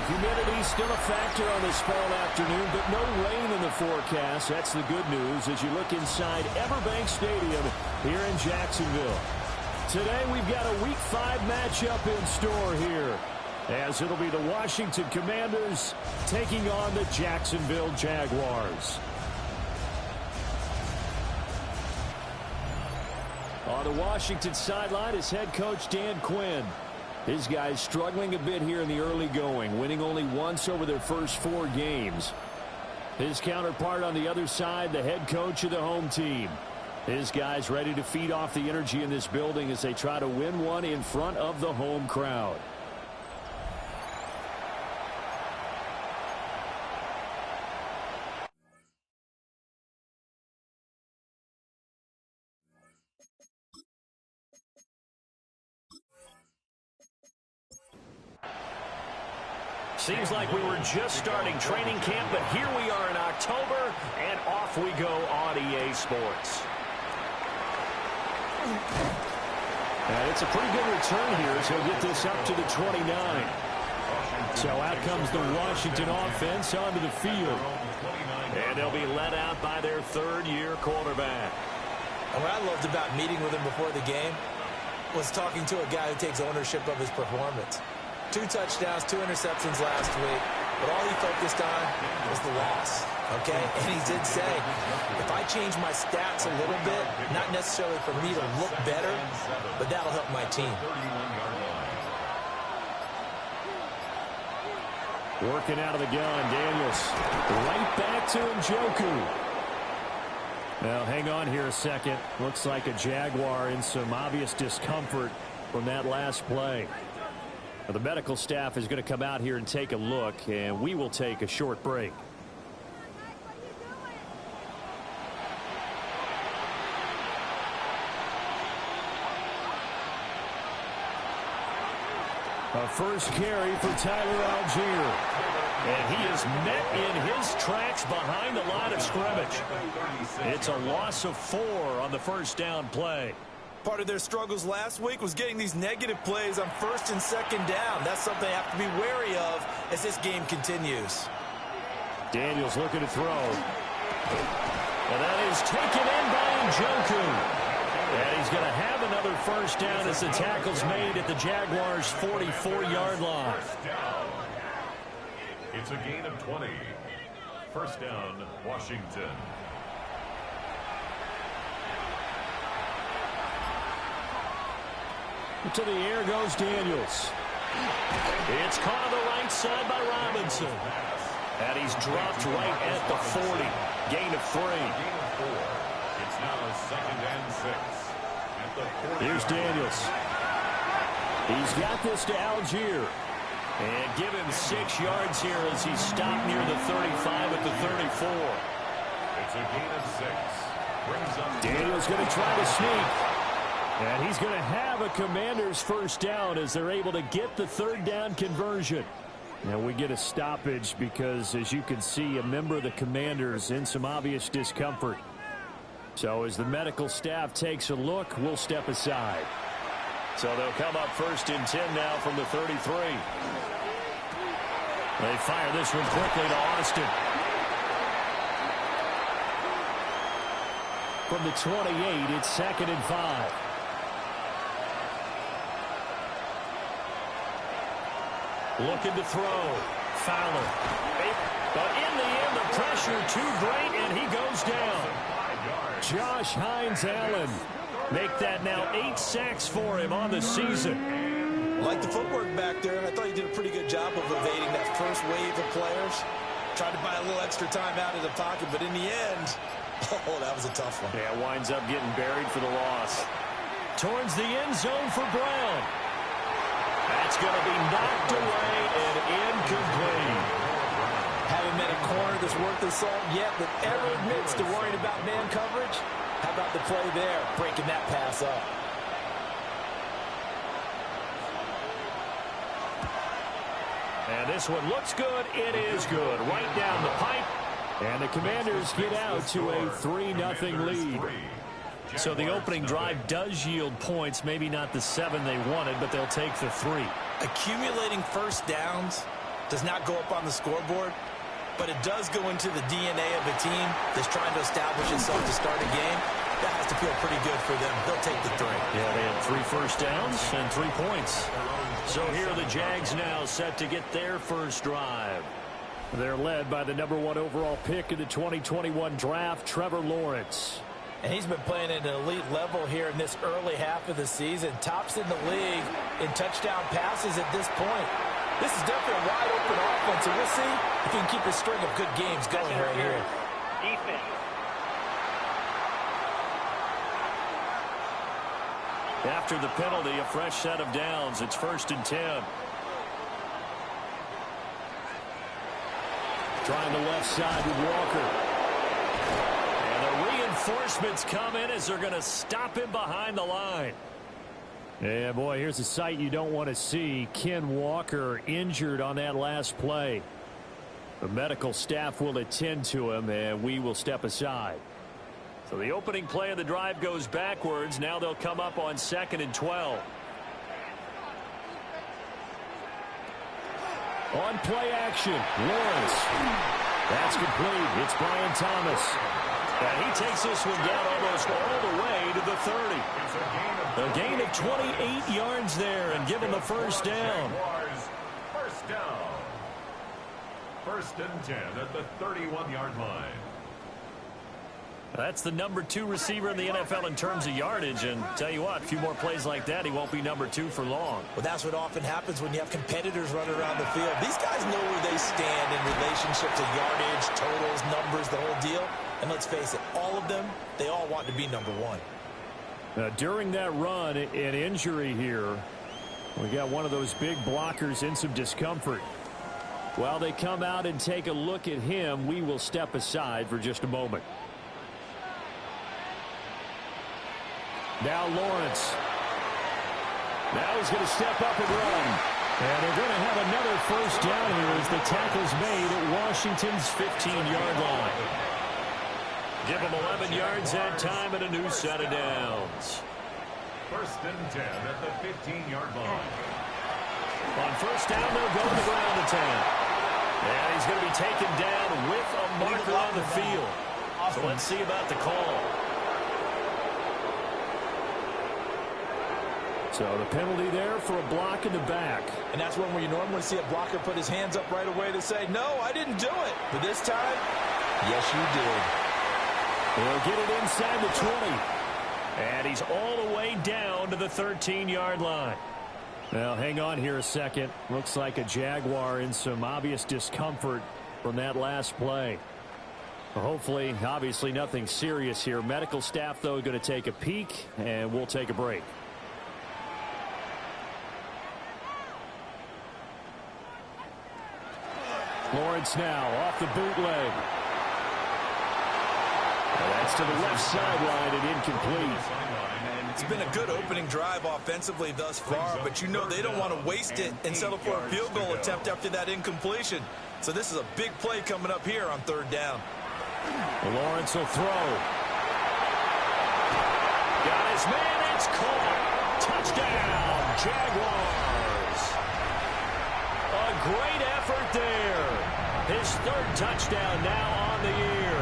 Humidity still a factor on this fall afternoon, but no rain in the forecast. That's the good news as you look inside Everbank Stadium here in Jacksonville. Today we've got a Week 5 matchup in store here, as it'll be the Washington Commanders taking on the Jacksonville Jaguars. On the Washington sideline is head coach Dan Quinn. His guys struggling a bit here in the early going, winning only once over their first 4 games. His counterpart on the other side, the head coach of the home team. His guys ready to feed off the energy in this building as they try to win one in front of the home crowd. Seems like we were just starting training camp, but here we are in October, and off we go on EA Sports. And it's a pretty good return here as he'll get this up to the 29. So out comes the Washington offense onto the field. And they'll be let out by their third-year quarterback. And what I loved about meeting with him before the game was talking to a guy who takes ownership of his performance. 2 touchdowns, 2 interceptions last week, but all he focused on was the loss, okay? And he did say, if I change my stats a little bit, not necessarily for me to look better, but that'll help my team. Working out of the gun, Daniels. Right back to Njoku. Now, hang on here a second. Looks like a Jaguar in some obvious discomfort from that last play. The medical staff is going to come out here and take a look, and we will take a short break. A first carry for Tyler Algier. And he is met in his tracks behind the line of scrimmage. It's a loss of 4 on the first down play. Part of their struggles last week was getting these negative plays on first and second down. That's something they have to be wary of as this game continues. Daniels looking to throw. And that is taken in by Njoku. And he's going to have another first down as the tackle's made at the Jaguars' 44-yard line. It's a gain of 20. First down, Washington. To the air goes Daniels. It's caught on the right side by Robinson. And he's dropped right at the 40. Gain of 3. It's now 2nd and 6. At the 40. Here's Daniels. He's got this to Algier. And give him 6 yards here as he's stopped near the 35 at the 34. It's a gain of 6. Brings up Daniels going to try to sneak. And he's going to have a Commanders first down as they're able to get the third down conversion. Now we get a stoppage because, as you can see, a member of the Commanders in some obvious discomfort. So as the medical staff takes a look, we'll step aside. So they'll come up 1st and 10 now from the 33. They fire this one quickly to Austin. From the 28, it's 2nd and 5. Looking to throw. Fowler. But in the end, the pressure too great, and he goes down. Josh Hines-Allen. Make that now 8 sacks for him on the season. Like the footwork back there, I thought he did a pretty good job of evading that first wave of players. Tried to buy a little extra time out of the pocket, but in the end, oh, that was a tough one. Yeah, winds up getting buried for the loss. Towards the end zone for Brown. That's going to be knocked away and incomplete. Haven't met a corner that's worth his salt yet that ever admits to worrying about man coverage. How about the play there, breaking that pass up? And this one looks good. It is good. Right down the pipe. And the Commanders get out to a 3-0 lead. So the opening drive does yield points. Maybe not the 7 they wanted, but they'll take the 3. Accumulating first downs does not go up on the scoreboard, but it does go into the DNA of a team that's trying to establish itself to start a game. That has to feel pretty good for them. They'll take the 3. Yeah, they had 3 first downs and 3 points. So here are the Jags now set to get their first drive. They're led by the number 1 overall pick in the 2021 draft, Trevor Lawrence. And he's been playing at an elite level here in this early half of the season. Tops in the league in touchdown passes at this point. This is definitely a wide-open offense, and we'll see if he can keep a string of good games going right here. Defense. After the penalty, a fresh set of downs. It's 1st and 10. Trying the left side with Walker. And the reinforcements come in as they're going to stop him behind the line. Yeah, boy, here's a sight you don't want to see. Ken Walker injured on that last play. The medical staff will attend to him, and we will step aside. So the opening play of the drive goes backwards. Now they'll come up on 2nd and 12. On play action, Lawrence. That's complete. It's Brian Thomas. And he takes this one down almost all the way to the 30. A gain of 28 yards there and give him the first down. First down. 1st and 10 at the 31-yard line. That's the number 2 receiver in the NFL in terms of yardage. And tell you what, a few more plays like that, he won't be number 2 for long. Well, that's what often happens when you have competitors running around the field. These guys know where they stand in relationship to yardage, totals, numbers, the whole deal. And let's face it, all of them, they all want to be number 1. During that run, an injury here. We got one of those big blockers in some discomfort. While they come out and take a look at him, we will step aside for just a moment. Now Lawrence. Now he's going to step up and run. And they're going to have another first down here as the tackle's made at Washington's 15-yard line. Give them 11 yards that time and a new set of downs. 1st and 10 at the 15-yard line. On first down, they'll go to the ground to 10. And he's going to be taken down with a marker on the field. So let's see about the call. So the penalty there for a block in the back. And that's one where you normally see a blocker put his hands up right away to say, no, I didn't do it. But this time, yes, you did. They'll get it inside the 20. And he's all the way down to the 13-yard line. Well, hang on here a second. Looks like a Jaguar in some obvious discomfort from that last play. Well, hopefully, obviously nothing serious here. Medical staff, though, going to take a peek, and we'll take a break. Lawrence now off the bootleg. That's to the left sideline and incomplete. It's been a good opening drive offensively thus far, but you know they don't want to waste it and settle for a field goal attempt after that incompletion. So this is a big play coming up here on 3rd down. Lawrence will throw. Got his man. It's caught. Touchdown, Jaguars. A great effort there. His 3rd touchdown now on the year.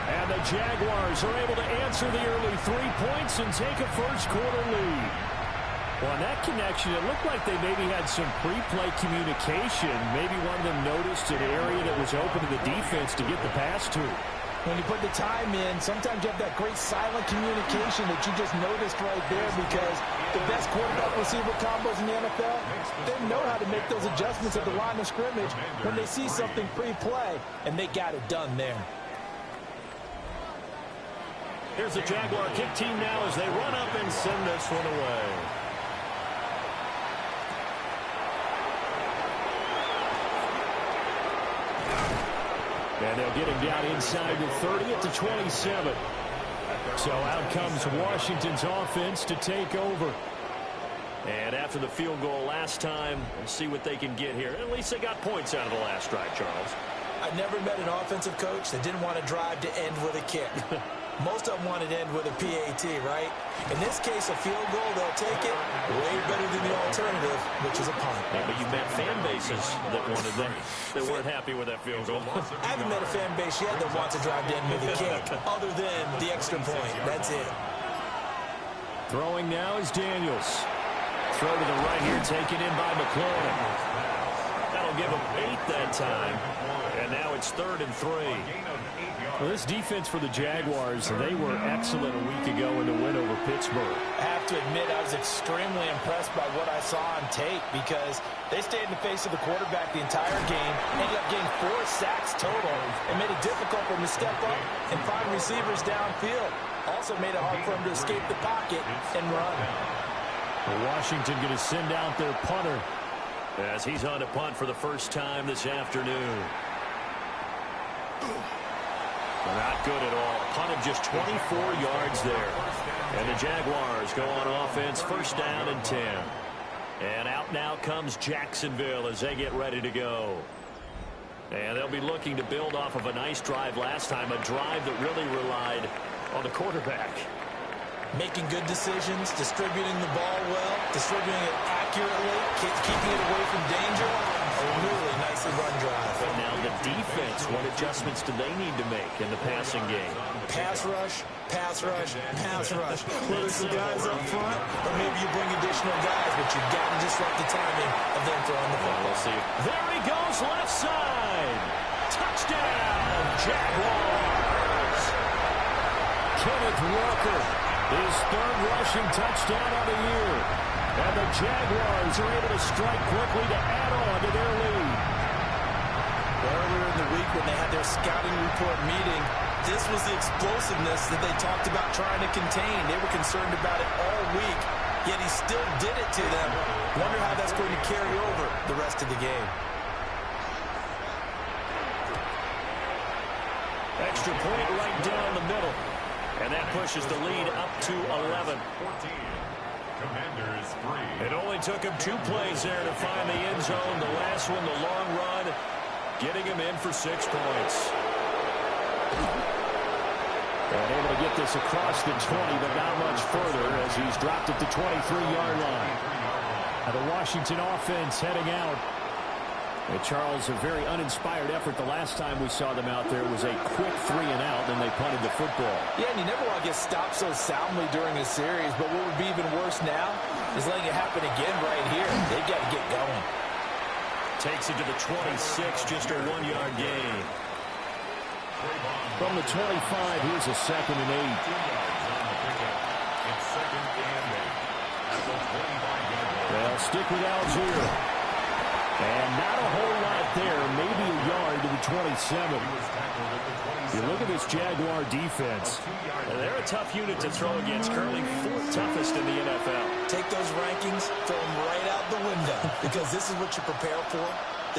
And the Jaguars are able to answer the early 3 points and take a first-quarter lead. Well, on that connection, it looked like they maybe had some pre-play communication. Maybe one of them noticed an area that was open to the defense to get the pass to. When you put the time in, sometimes you have that great silent communication that you just noticed right there, because the best quarterback-receiver combos in the NFL, they know how to make those adjustments at the line of scrimmage when they see something pre-play, and they got it done there. Here's the Jaguar kick team now as they run up and send this one away. And they'll get him down inside the 30 at the 27. So out comes Washington's offense to take over. And after the field goal last time, we'll see what they can get here. At least they got points out of the last drive, Charles. I've never met an offensive coach that didn't want to drive to end with a kick. Most of them want it to end with a PAT, right? In this case, a field goal, they'll take it way better than the alternative, which is a punt. Yeah, but you met fan bases that wanted that. They weren't happy with that field goal. I haven't met a fan base yet that wants to drive to end with a kick, other than the extra point. That's it. Throwing now is Daniels. Throw to the right here, taken in by McLaurin. That'll give him 8 that time. And now it's 3rd and 3. Well, this defense for the Jaguars, they were excellent a week ago in the win over Pittsburgh. I have to admit, I was extremely impressed by what I saw on tape because they stayed in the face of the quarterback the entire game, ended up getting 4 sacks total, and made it difficult for him to step up and find receivers downfield. Also made it hard for him to escape the pocket and run. Well, Washington going to send out their punter as he's on to punt for the first time this afternoon. Not good at all. Punted just 24 yards there. And the Jaguars go on offense, 1st down and 10. And out now comes Jacksonville as they get ready to go. And they'll be looking to build off of a nice drive last time, a drive that really relied on the quarterback. Making good decisions, distributing the ball well, distributing it accurately, keeping it away from danger. A really nicely run drive. But now the defense, what adjustments do they need to make in the passing game? Pass rush, pass rush, pass rush. Whether it's the guys up front or maybe you bring additional guys, but you've got to disrupt the timing of them throwing the ball. We'll see. There he goes, left side. Touchdown, Jaguars. Kenneth Walker, his 3rd rushing touchdown of the year. And the Jaguars are able to strike quickly to add on to their lead. Earlier in the week when they had their scouting report meeting, this was the explosiveness that they talked about trying to contain. They were concerned about it all week, yet he still did it to them. Wonder how that's going to carry over the rest of the game. Extra point right down the middle. And that pushes the lead up to 11. 14. Commanders 3. It only took him 2 plays there to find the end zone. The last one, the long run, getting him in for 6 points. And able to get this across the 20, but not much further as he's dropped at the 23-yard line. Now the Washington offense heading out. And Charles, a very uninspired effort. The last time we saw them out there was a quick 3 and out, and they punted the football. Yeah, and you never want to get stopped so soundly during a series, but what would be even worse now is letting it happen again right here. They've got to get going. Takes it to the 26, just a 1-yard gain. From the 25, here's a 2nd and 8. It's 2nd and 8. At the 25-yard line. They'll stick with Algier. And not a whole lot there, maybe a yard to the 27. You look at this Jaguar defense. They're a tough unit to throw against, currently 4th toughest in the NFL. Take those rankings, throw them right out the window, because this is what you prepare for.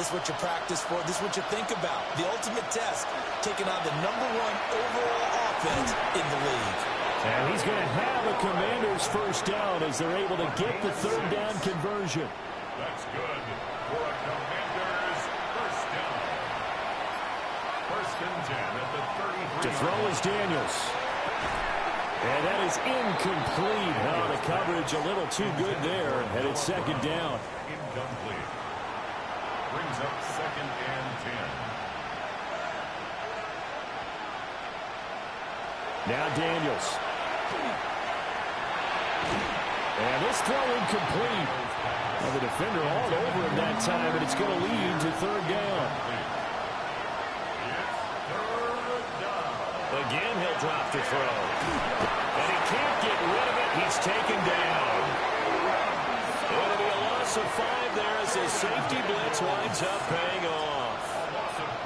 This is what you practice for. This is what you think about. The ultimate test, taking on the #1 overall offense in the league. And he's going to have a Commanders 1st down as they're able to get the 3rd down conversion. That's good for a Commanders 1st down. 1st and 10 at the 33. To throw is Daniels. And that is incomplete. Oh, the coverage a little too good there. And it's 2nd down. Incomplete. Brings up 2nd and 10. Now Daniels. And this throw incomplete. Well, the defender all over him that time, and it's going to lead to 3rd down. Again, he'll drop to throw. And he can't get rid of it. He's taken down. It'll be a loss of 5 there as his safety blitz winds up paying off.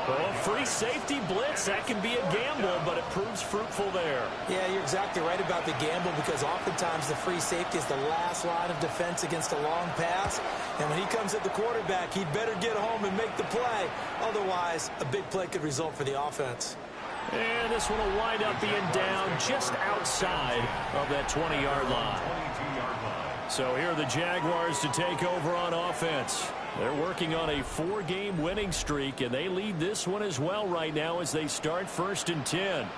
Well, free safety blitz, that can be a gamble, but it proves fruitful there. Yeah, you're exactly right about the gamble because oftentimes the free safety is the last line of defense against a long pass. And when he comes at the quarterback, he'd better get home and make the play. Otherwise, a big play could result for the offense. And this one will wind up being down just outside of that 20-yard line. So here are the Jaguars to take over on offense. They're working on a 4-game winning streak, and they lead this one as well right now as they start 1st and 10.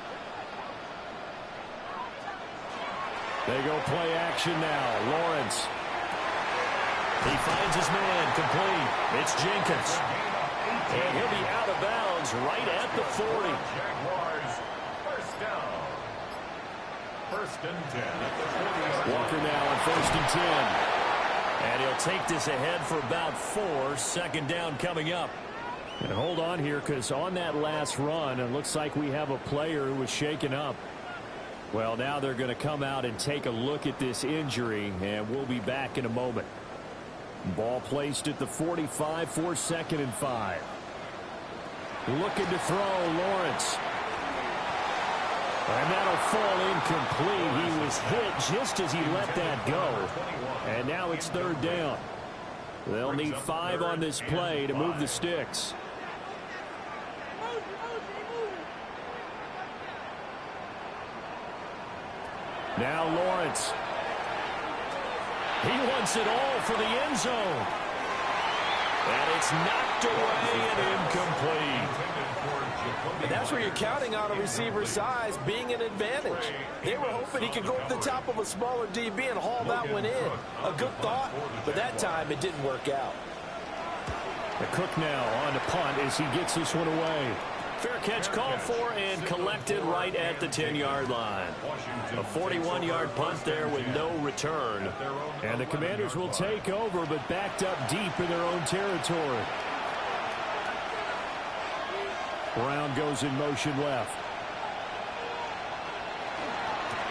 They go play action now. Lawrence. He finds his man, complete. It's Jenkins. And he'll be out of bounds right at the 40. Jaguars, first down. First and 10 at the 40. Walker now on first and 10. And he'll take this ahead for about 4. Second down coming up. And hold on here, because on that last run, it looks like we have a player who was shaken up. Well, now they're going to come out and take a look at this injury, and we'll be back in a moment. Ball placed at the 45 for second and 5. Looking to throw, Lawrence. And that'll fall incomplete. He was hit just as he let that go. And now it's third down. They'll need 5 on this play to move the sticks. Now Lawrence. He wants it all for the end zone. And it's knocked away and incomplete. And that's where you're counting on a receiver's size being an advantage. They were hoping he could go up the top of a smaller DB and haul that one in. A good thought, but that time it didn't work out. The Cook now on to punt as he gets this one away. Fair catch called for and collected right at the 10-yard line. A 41-yard punt there with no return. And the Commanders will take over, but backed up deep in their own territory. Brown goes in motion left.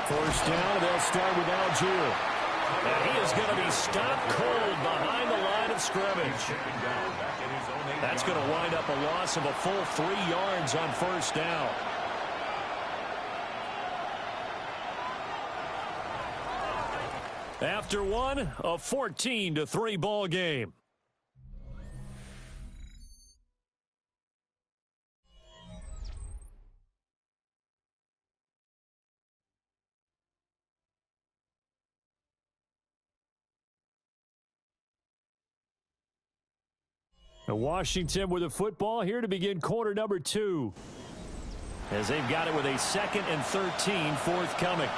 First down, they'll start with Algier. And he is going to be stopped cold behind the line of scrimmage. That's going to wind up a loss of a full 3 yards on first down. After one, a 14-3 ball game. Washington with the football here to begin quarter number 2. As they've got it with a 2nd and 13 forthcoming.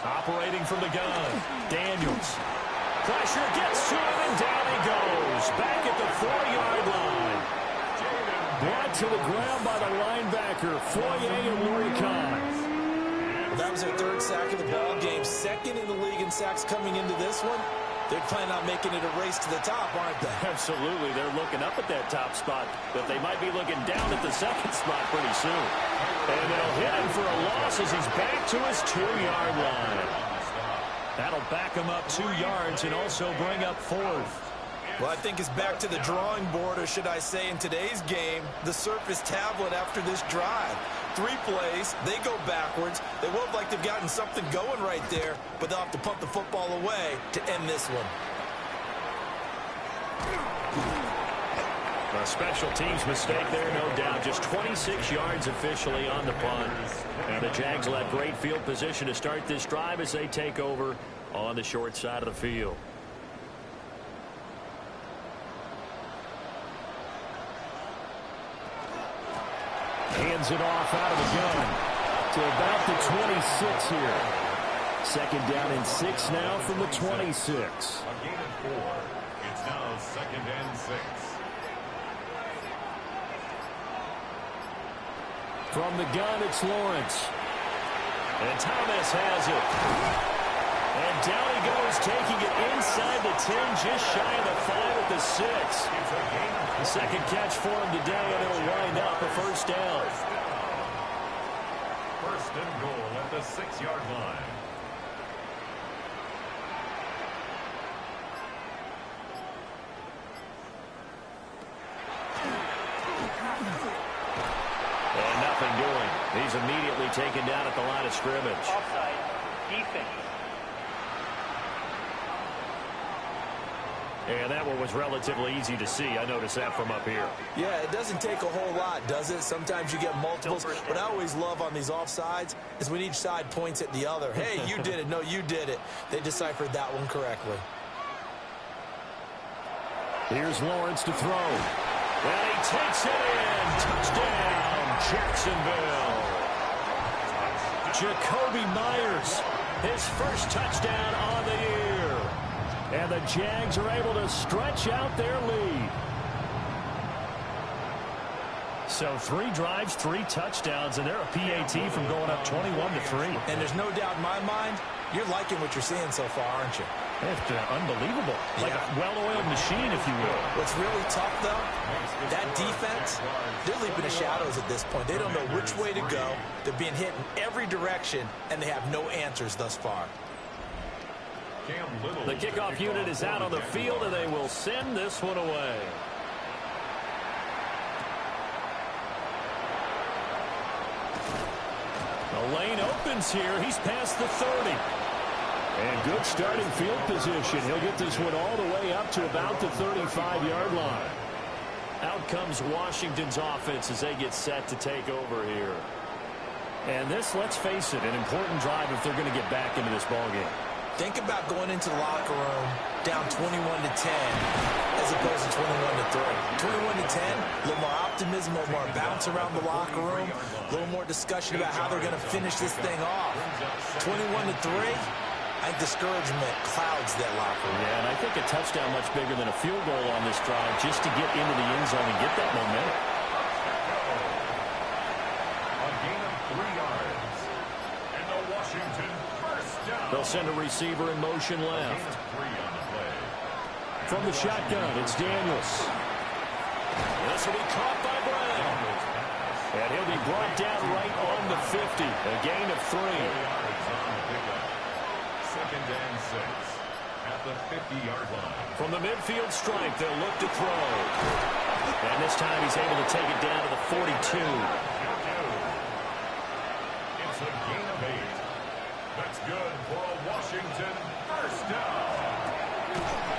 Operating from the gun, Daniels. Pressure gets to him and down he goes. Back at the 4-yard line. Brought to the ground by the linebacker, Foye and Luricon. That was their 3rd sack of the ball game. 2nd in the league in sacks coming into this one. They're planning on making it a race to the top, aren't they? Absolutely. They're looking up at that top spot, but they might be looking down at the 2nd spot pretty soon. And they'll hit him for a loss as he's back to his 2-yard line. That'll back him up 2 yards and also bring up 4th. Well, I think it's back to the drawing board, or should I say in today's game, the Surface tablet after this drive. 3 plays, they go backwards. They look like they've gotten something going right there, but they'll have to punt the football away to end this one. A special teams mistake there, no doubt. Just 26 yards officially on the punt. And the Jags will have great field position to start this drive as they take over on the short side of the field. Hands it off out of the gun to about the 26 here. 2nd down and 6 now from the 26. A gain of 4. It's now 2nd and 6. From the gun, it's Lawrence. And Thomas has it. And down he goes, taking it inside the 10, just shy of the 5 at the 6. The 2nd catch for him today, and it'll wind up a first down. First and goal at the 6-yard line. And nothing doing. He's immediately taken down at the line of scrimmage. Offside, defense. And that one was relatively easy to see. I noticed that from up here. Yeah, it doesn't take a whole lot, does it? Sometimes you get multiples. What I always love on these offsides is when each side points at the other. Hey, you did it. No, you did it. They deciphered that one correctly. Here's Lawrence to throw. And he takes it in. Touchdown, Jacksonville. Jacoby Myers, his first touchdown on the year. And the Jags are able to stretch out their lead. So 3 drives, 3 touchdowns, and they're a PAT from going up 21-3. And there's no doubt in my mind, you're liking what you're seeing so far, aren't you? It's unbelievable. Like a well-oiled machine, if you will. What's really tough, though, that defense, they're leaping the shadows at this point. They don't know which way to go. They're being hit in every direction, and they have no answers thus far. The kickoff unit is out on the field, and they will send this one away. The lane opens here. He's past the 30. And good starting field position. He'll get this one all the way up to about the 35-yard line. Out comes Washington's offense as they get set to take over here. And this, let's face it, an important drive if they're going to get back into this ballgame. Think about going into the locker room down 21-10 as opposed to 21-3. 21-10, a little more optimism, a little more bounce around the locker room, a little more discussion about how they're going to finish this thing off. 21-3, I think discouragement clouds that locker room. Yeah, and I think a touchdown much bigger than a field goal on this drive just to get into the end zone and get that momentum. A gain of 3 yards. And the Washington first down. They'll send a receiver in motion left. From the shotgun, it's Daniels. This will be caught by Brown. And he'll be brought down right on the 50. A gain of 3. Second and 6 at the 50-yard line. From the midfield stripe, they'll look to throw. And this time he's able to take it down to the 42. It's a gain of 8. That's good for a Washington first down.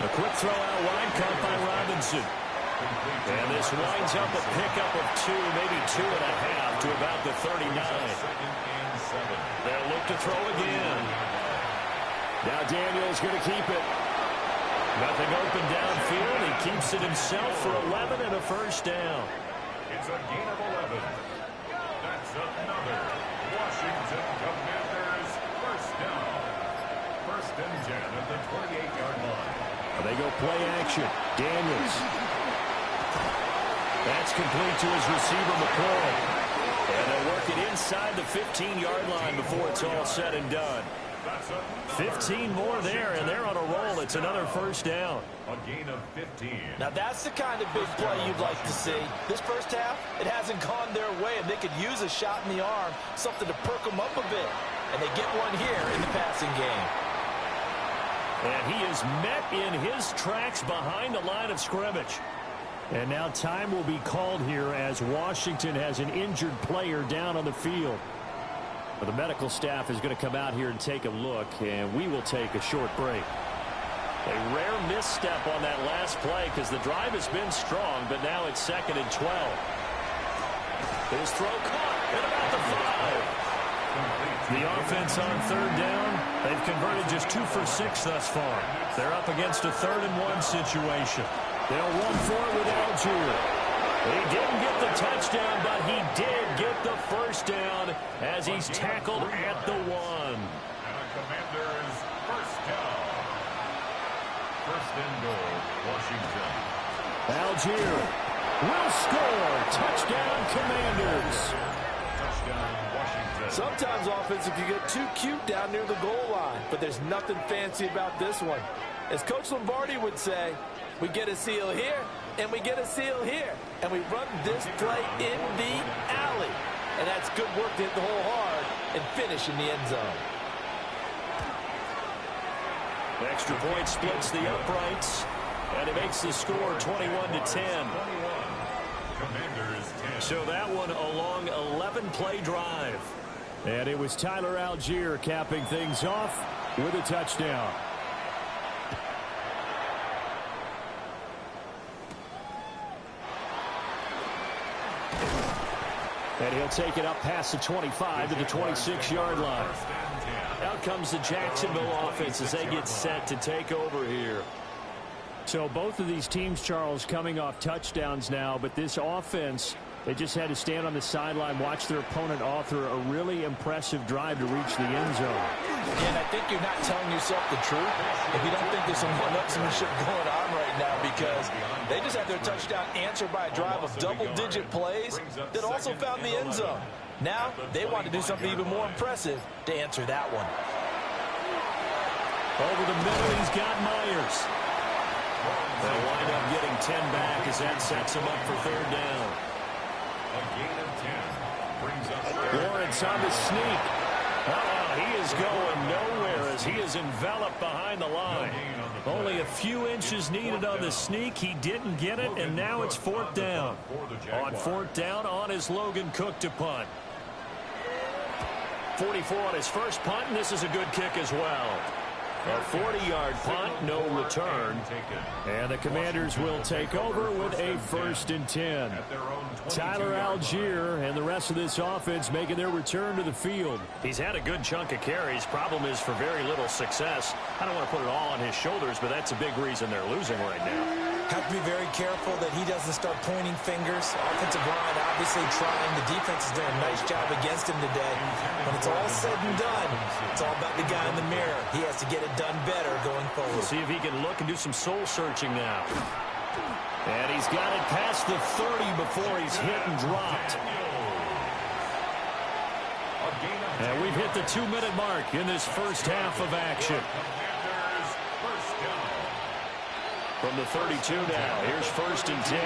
A quick throw out wide, caught by Robinson. And this winds up a pickup of 2, maybe 2.5 to about the 39. Second and 7. They'll look to throw again. Now Daniels going to keep it. Nothing open downfield. He keeps it himself for 11 and a first down. It's a gain of 11. That's another Washington Commanders first down. First and 10 at the 28-yard line. They go play action. Daniels. That's complete to his receiver, McCoy. And they'll work it inside the 15-yard line before it's all said and done. 15 more there, and they're on a roll. It's another first down. A gain of 15. Now that's the kind of big play you'd like to see. This first half, it hasn't gone their way, and they could use a shot in the arm, something to perk them up a bit. And they get one here in the passing game. And he is met in his tracks behind the line of scrimmage. And now time will be called here as Washington has an injured player down on the field. But the medical staff is going to come out here and take a look, and we will take a short break. A rare misstep on that last play because the drive has been strong, but now it's 2nd and 12. His throw caught at about the 5. The offense on 3rd down, they've converted just 2 for 6 thus far. They're up against a 3rd and 1 situation. They'll run for it with Algier. He didn't get the touchdown, but he did get the first down as he's tackled at the 1. And a Commanders first down. First and goal, Washington. Algier will score. Touchdown, Commanders. Touchdown, Washington. Sometimes offensive can get too cute down near the goal line, but there's nothing fancy about this one. As Coach Lombardi would say, we get a seal here, and we get a seal here. And we run this play in the alley. And that's good work to hit the hole hard and finish in the end zone. The extra point splits the uprights, and it makes the score 21-10. Commanders 10. So that one a long 11-play drive. And it was Tyler Algier capping things off with a touchdown. And he'll take it up past the 25 to the 26-yard line. Out comes the Jacksonville offense as they get set to take over here. So both of these teams, Charles, coming off touchdowns now, but this offense They just had to stand on the sideline, watch their opponent author a really impressive drive to reach the end zone. And I think you're not telling yourself the truth if you don't think there's some one-upsmanship going on right now, because they just had their touchdown answered by a drive of double-digit plays that also found the end zone. Now they want to do something even more impressive to answer that one. Over the middle, he's got Myers. They'll wind up getting 10 back as that sets him up for third down. A gain of 10 brings up Lawrence on the sneak. He is going nowhere as he is enveloped behind the line. Only a few inches needed on the sneak. He didn't get it, and now it's fourth down. On fourth down, on is Logan Cook to punt. 44 on his first punt, and this is a good kick as well. A 40-yard punt, no return. And the Commanders will take over with a 1st and 10. Tyler Algier and the rest of this offense making their return to the field. He's had a good chunk of carries. Problem is for very little success. I don't want to put it all on his shoulders, but that's a big reason they're losing right now. Have to be very careful that he doesn't start pointing fingers. Offensive line obviously trying. The defense has done a nice job against him today. When it's all said and done, it's all about the guy in the mirror. He has to get it done better going forward. We'll see if he can look and do some soul searching now. And he's got it past the 30 before he's hit and dropped. And we've hit the 2-minute mark in this first half of action. From the 32 now, here's 1st and 10.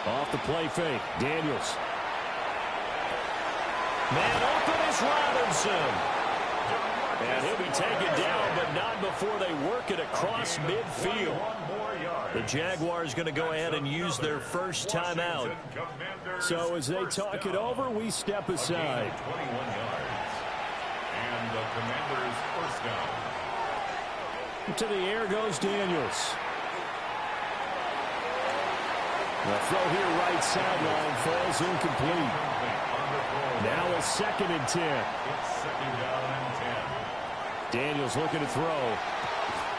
Off the play fake, Daniels. Man open is Robinson. And he'll be taken down, but not before they work it across midfield. The Jaguars going to go ahead and use their first timeout. So as they talk it over, we step aside. 21 yards. And the Commanders' first down. To the air goes Daniels. The throw here right sideline falls incomplete. Now a 2nd and 10. It's 2nd down and 10. Daniels looking to throw.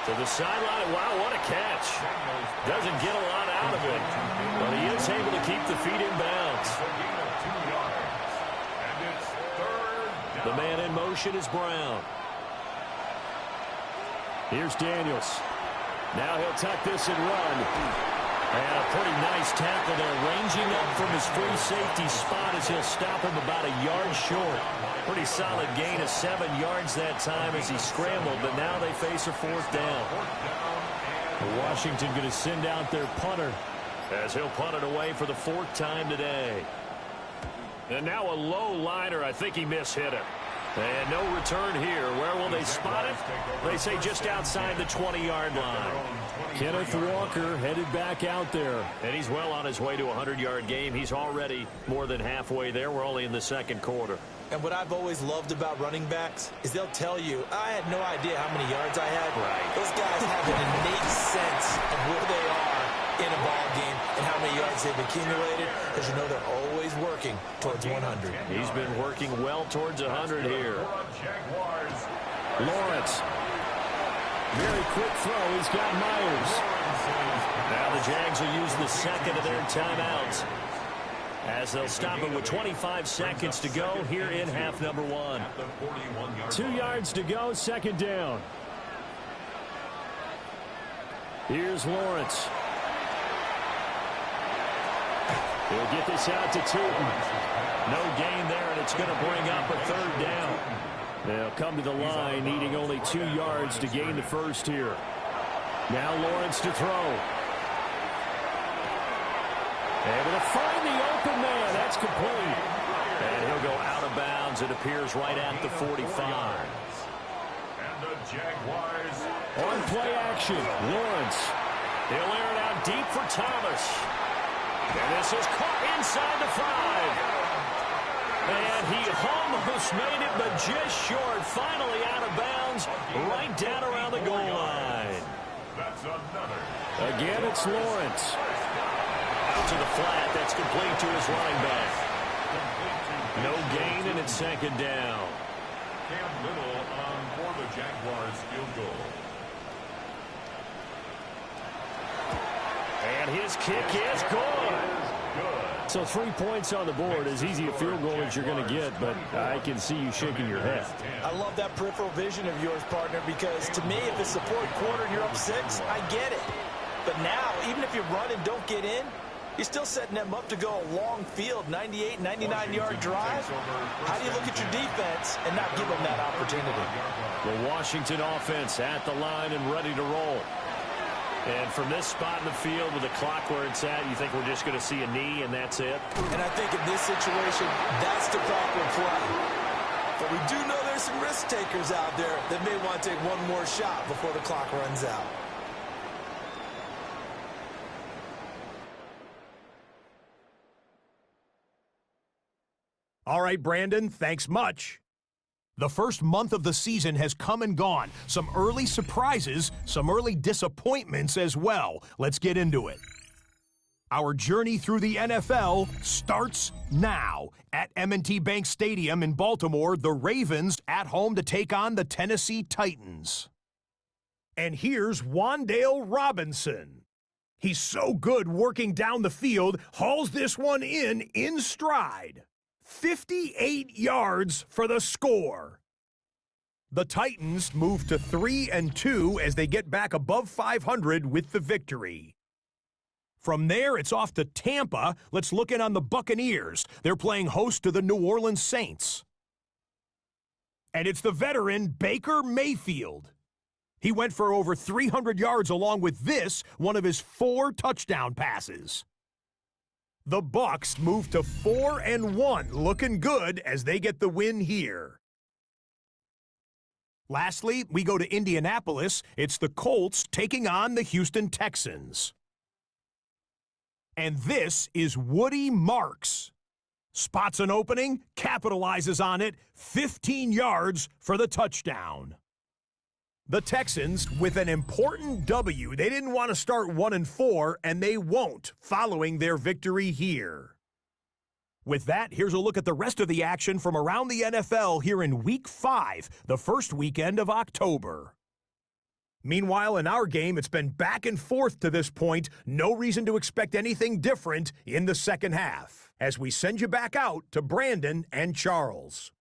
To the sideline. Wow, what a catch. Doesn't get a lot out of it, but he is able to keep the feet in bounds. A gain of 2 yards. And it's 3rd down. The man in motion is Brown. Here's Daniels. Now he'll tuck this and run. And a pretty nice tackle there, ranging up from his free safety spot as he'll stop him about a yard short. Pretty solid gain of 7 yards that time as he scrambled, but now they face a 4th down. Washington going to send out their punter as he'll punt it away for the 4th time today. And now a low liner. I think he mishit it. And no return here. Where will they spot it? They say just outside the 20-yard line. Kenneth Walker headed back out there. And he's well on his way to a 100-yard game. He's already more than halfway there. We're only in the 2nd quarter. And what I've always loved about running backs is they'll tell you, I had no idea how many yards I had. Right. Those guys have an innate sense of where they are in a ball game and how many yards they've accumulated, because you know they're always working towards 100. He's been working well towards 100 here. Lawrence. Very quick throw. He's got Myers. Now the Jags will use the 2nd of their timeouts as they'll stop it with 25 seconds to go here in half number 1. 2 yards to go, 2nd down. Here's Lawrence. He'll get this out to Tootin. No gain there, and it's going to bring up a 3rd down. They'll come to the line, needing only 2 yards to gain the first here. Now Lawrence to throw. Able to find the open man. That's complete. And he'll go out of bounds. It appears right at the 45. And the Jaguars. On play action, Lawrence. He'll air it out deep for Thomas. And this is caught inside the 5. And he almost made it, but just short. Finally out of bounds, right down around the goal line. That's another. Again, it's Lawrence. Out to the flat. That's complete to his running back. No gain, and it's 2nd down. Cam Little on for the Jaguars field goal. And his kick is good. So 3 points on the board, as easy a field goal as you're going to get, but I can see you shaking your head. I love that peripheral vision of yours, partner, because to me, if it's the fourth quarter and you're up 6, I get it. But now, even if you run and don't get in, you're still setting them up to go a long field, 98, 99-yard drive. How do you look at your defense and not give them that opportunity? The Washington offense at the line and ready to roll. And from this spot in the field with the clock where it's at, you think we're just going to see a knee and that's it? And I think in this situation, that's the proper play. But we do know there's some risk takers out there that may want to take one more shot before the clock runs out. All right, Brandon, thanks much. The first month of the season has come and gone. Some early surprises, some early disappointments as well. Let's get into it. Our journey through the NFL starts now. At M&T Bank Stadium in Baltimore, the Ravens at home to take on the Tennessee Titans. And here's Wan'Dale Robinson. He's so good working down the field, hauls this one in stride. 58 yards for the score. The Titans move to 3-2 as they get back above 500 with the victory. From there, it's off to Tampa. Let's look in on the Buccaneers. They're playing host to the New Orleans Saints. And it's the veteran Baker Mayfield. He went for over 300 yards along with this, one of his 4 touchdown passes. The Bucs move to 4-1, looking good as they get the win here. Lastly, we go to Indianapolis. It's the Colts taking on the Houston Texans. And this is Woody Marks. Spots an opening, capitalizes on it, 15 yards for the touchdown. The Texans with an important W. They didn't want to start 1-4, and they won't following their victory here. With that, here's a look at the rest of the action from around the NFL here in Week 5, the first weekend of October. Meanwhile, in our game, it's been back and forth to this point. No reason to expect anything different in the second half, as we send you back out to Brandon and Charles.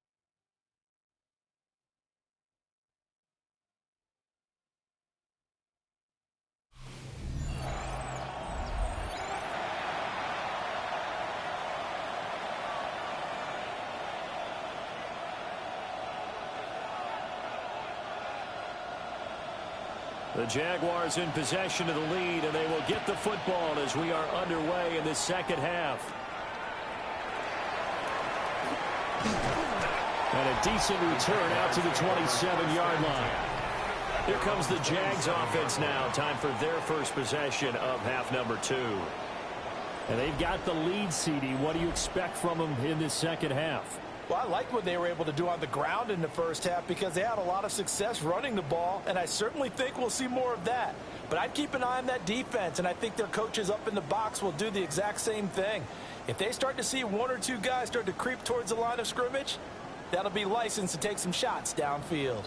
The Jaguars in possession of the lead, and they will get the football as we are underway in the second half. And a decent return out to the 27-yard line. Here comes the Jags offense now. Time for their first possession of half number 2. And they've got the lead, CD. What do you expect from them in this second half? Well, I like what they were able to do on the ground in the first half because they had a lot of success running the ball, and I certainly think we'll see more of that. But I'd keep an eye on that defense, and I think their coaches up in the box will do the exact same thing. If they start to see 1 or 2 guys start to creep towards the line of scrimmage, that'll be licensed to take some shots downfield.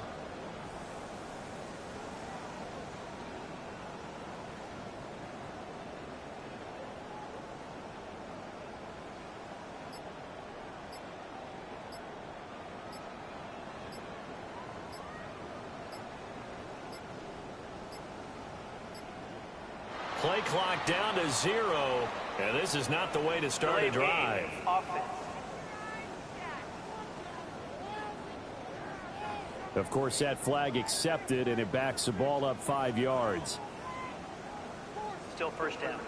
Play clock down to 0, and this is not the way to start a drive. Of course, that flag accepted, and it backs the ball up 5 yards. Still first down.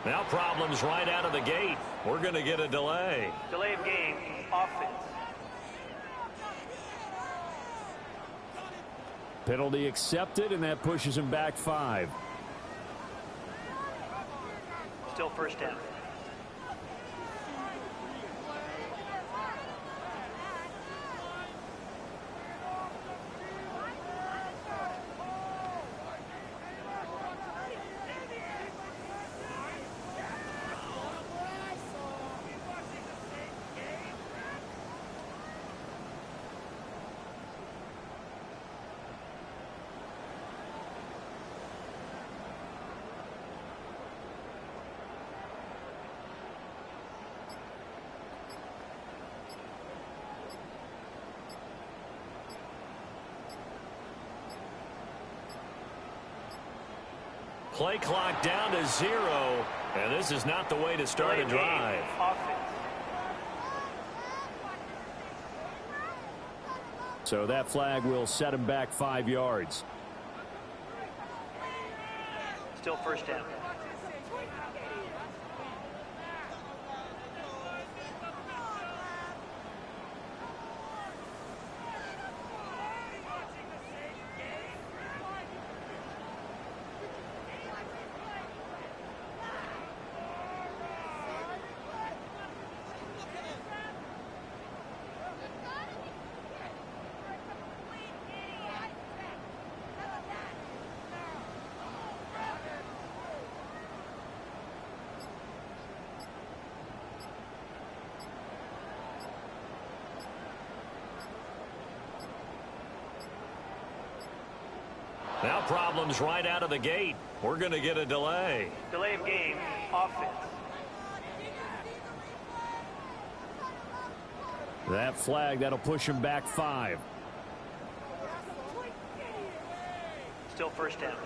Now problems right out of the gate. We're going to get a delay. Delay of game, offense. Penalty accepted, and that pushes him back 5. Still first down. Play clock down to 0, and this is not the way to start a drive. So that flag will set him back 5 yards. Still first down. Now problems right out of the gate. We're going to get a delay. Delay of game, offense. That flag, that'll push him back 5. Still first down.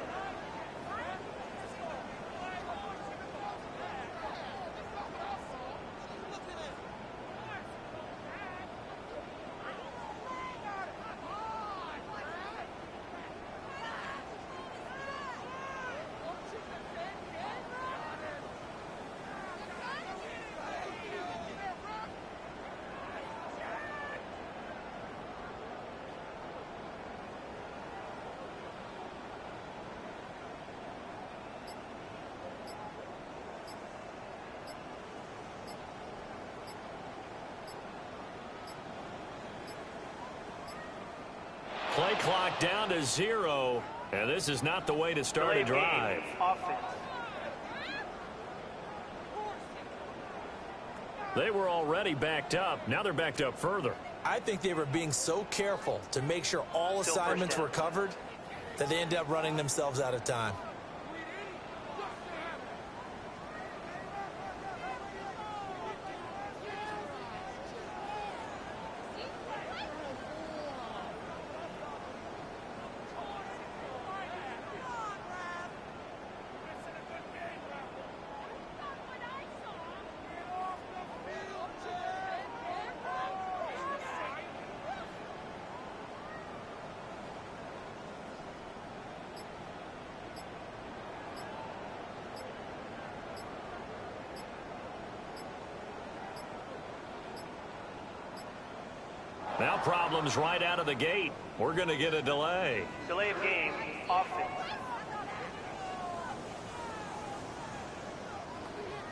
Play clock down to 0, and this is not the way to start a drive. Offense. They were already backed up. Now they're backed up further. I think they were being so careful to make sure all assignments were covered that they ended up running themselves out of time. Now problems right out of the gate. We're going to get a delay. Delay of game, offense.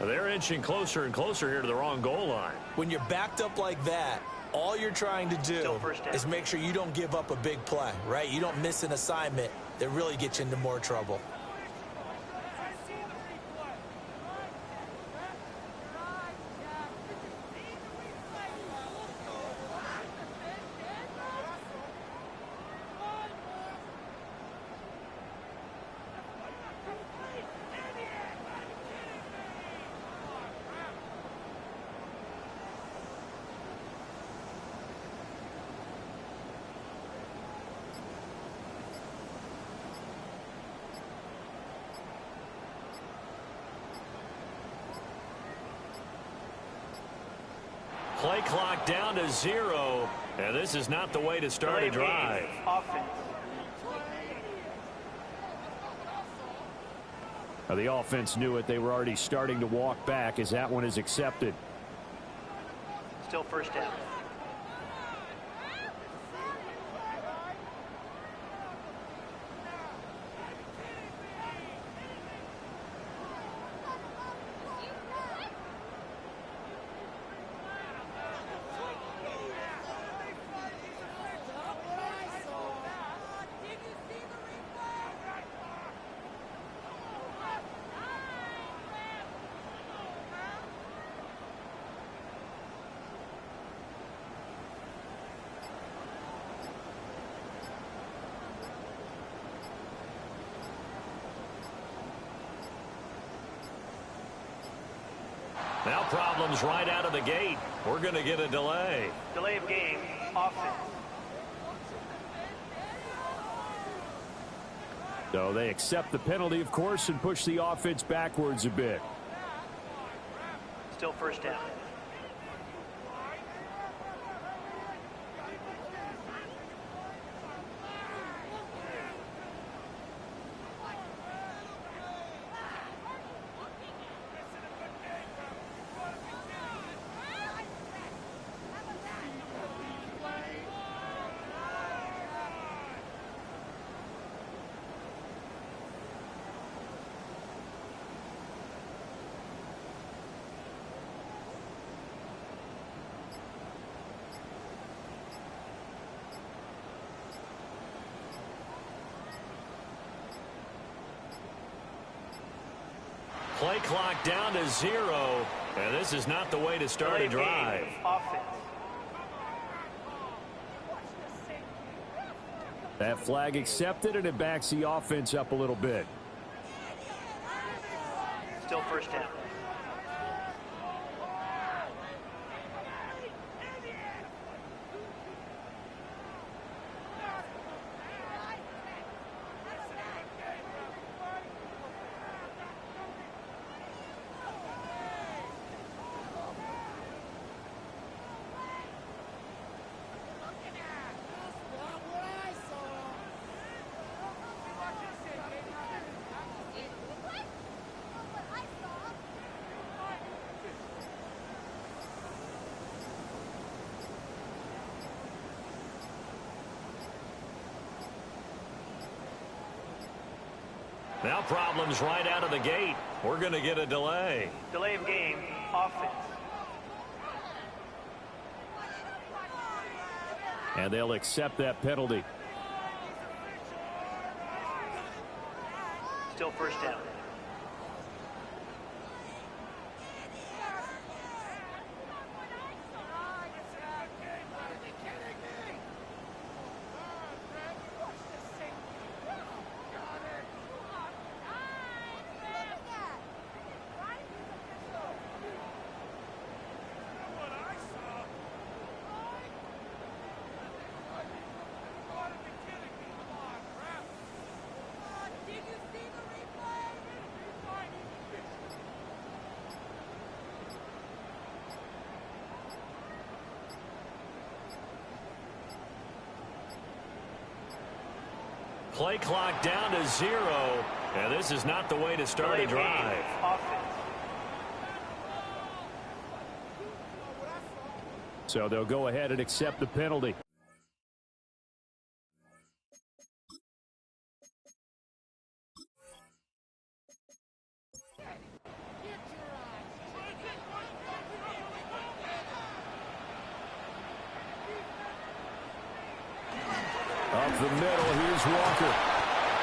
They're inching closer and closer here to the wrong goal line. When you're backed up like that, all you're trying to do is make sure you don't give up a big play, right? You don't miss an assignment that really gets you into more trouble. Play clock down to 0, and this is not the way to start a drive. Offense. Now, the offense knew it. They were already starting to walk back as that one is accepted. Still first down. Now problems right out of the gate. We're going to get a delay. Delay of game, offense. So they accept the penalty, of course, and push the offense backwards a bit. Still first down. Play clock down to 0, and this is not the way to start a drive. Offense. That flag accepted, and it backs the offense up a little bit. Still first down. Now problems right out of the gate. We're going to get a delay. Delay of game, offense. And they'll accept that penalty. Still first down. Play clock down to 0, and this is not the way to start a drive. So they'll go ahead and accept the penalty. Up the middle, here's Walker.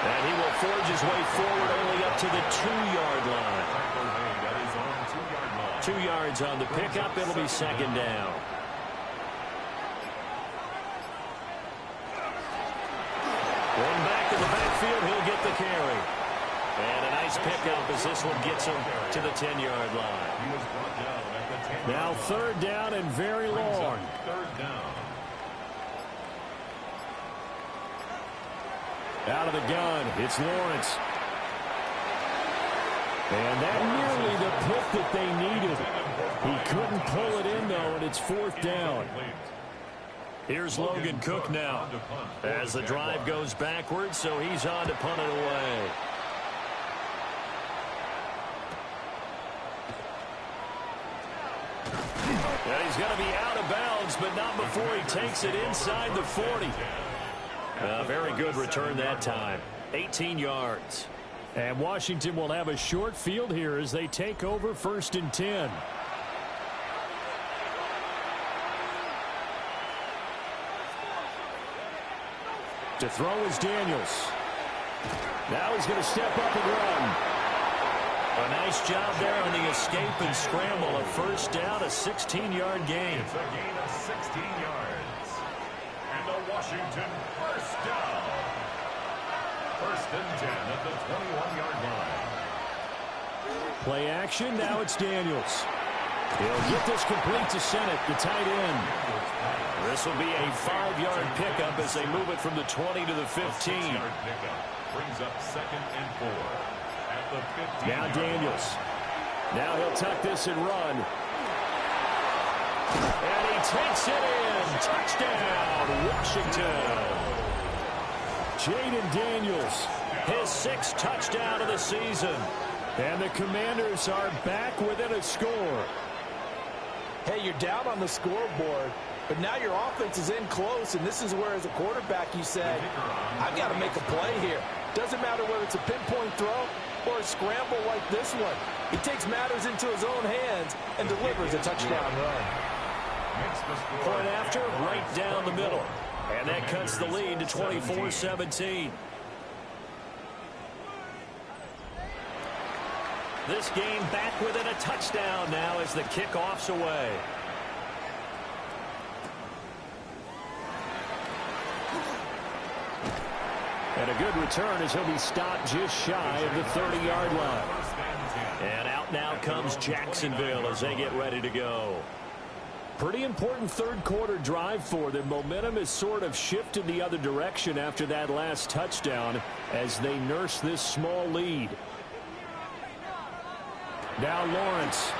And he will forge his way forward only up to the 2-yard line. 2 yards on the pickup. It'll be second down. Going back to the backfield, he'll get the carry. And a nice pickup as this one gets him to the 10-yard line. Now third down and very long. Third down. Out of the gun, it's Lawrence. And that nearly the pick that they needed. He couldn't pull it in, though, and it's fourth down. Here's Logan Cook now as the drive goes backwards, so he's on to punt it away. And he's going to be out of bounds, but not before he takes it inside the 40. Very good return that time. 18 yards. And Washington will have a short field here as they take over first and 10. To throw is Daniels. Now he's going to step up and run. A nice job there on the escape and scramble. A first down, a 16-yard gain. It's a gain of 16 yards. And the Washington first down. First and 10 at the 21-yard line. Play action. Now it's Daniels. He'll get this complete to Senate, the tight end. This will be a 5-yard pickup as they move it from the 20 to the 15. Brings up 2nd and 4 at the 15. Now Daniels. Now he'll tuck this and run. And he takes it in. Touchdown, Washington. Jaden Daniels, his 6th touchdown of the season. And the Commanders are back within a score. Hey, you're down on the scoreboard, but now your offense is in close, and this is where, as a quarterback, you say, I've got to make a play here. Doesn't matter whether it's a pinpoint throw or a scramble like this one. He takes matters into his own hands and delivers a touchdown run. Point after, right down the middle. And that cuts the lead to 24-17. This game back within a touchdown now as the kickoff's away. And a good return as he'll be stopped just shy of the 30-yard line. And out now comes Jacksonville as they get ready to go. Pretty important third-quarter drive for them. Momentum has sort of shifted the other direction after that last touchdown as they nurse this small lead. Now Lawrence.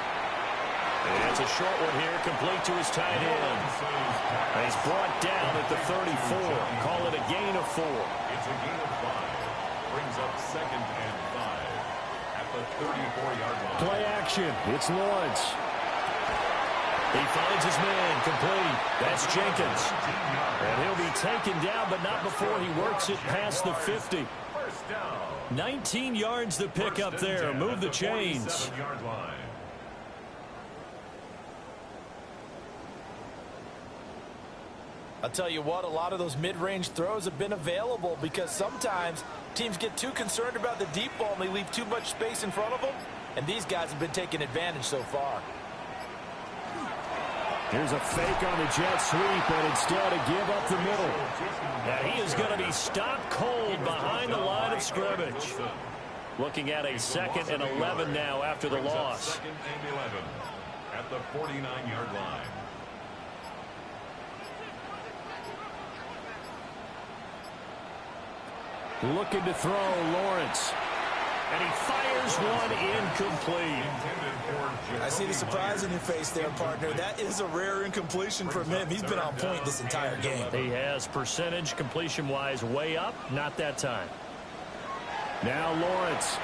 And it's a short one here, complete to his tight end. And he's brought down at the 34. Call it a gain of 4. It's a gain of 5. Brings up 2nd and 5 at the 34-yard line. Play action. It's Lawrence. He finds his man, complete. That's Jenkins. And he'll be taken down, but not before he works it past the 50. 19 yards to pick up there. Move the chains. I'll tell you what, a lot of those mid-range throws have been available because sometimes teams get too concerned about the deep ball and they leave too much space in front of them, and these guys have been taking advantage so far. Here's a fake on the jet sweep, and instead to give up the middle. Now he is going to be stopped cold behind the line of scrimmage. Looking at a 2nd and 11 now after the loss. 2nd and 11 at the 49-yard line. Looking to throw, Lawrence. And he fires one incomplete. I see the surprise in your face there, partner. That is a rare incompletion from him. He's been on point this entire game. He has percentage completion-wise way up. Not that time. Now Lawrence.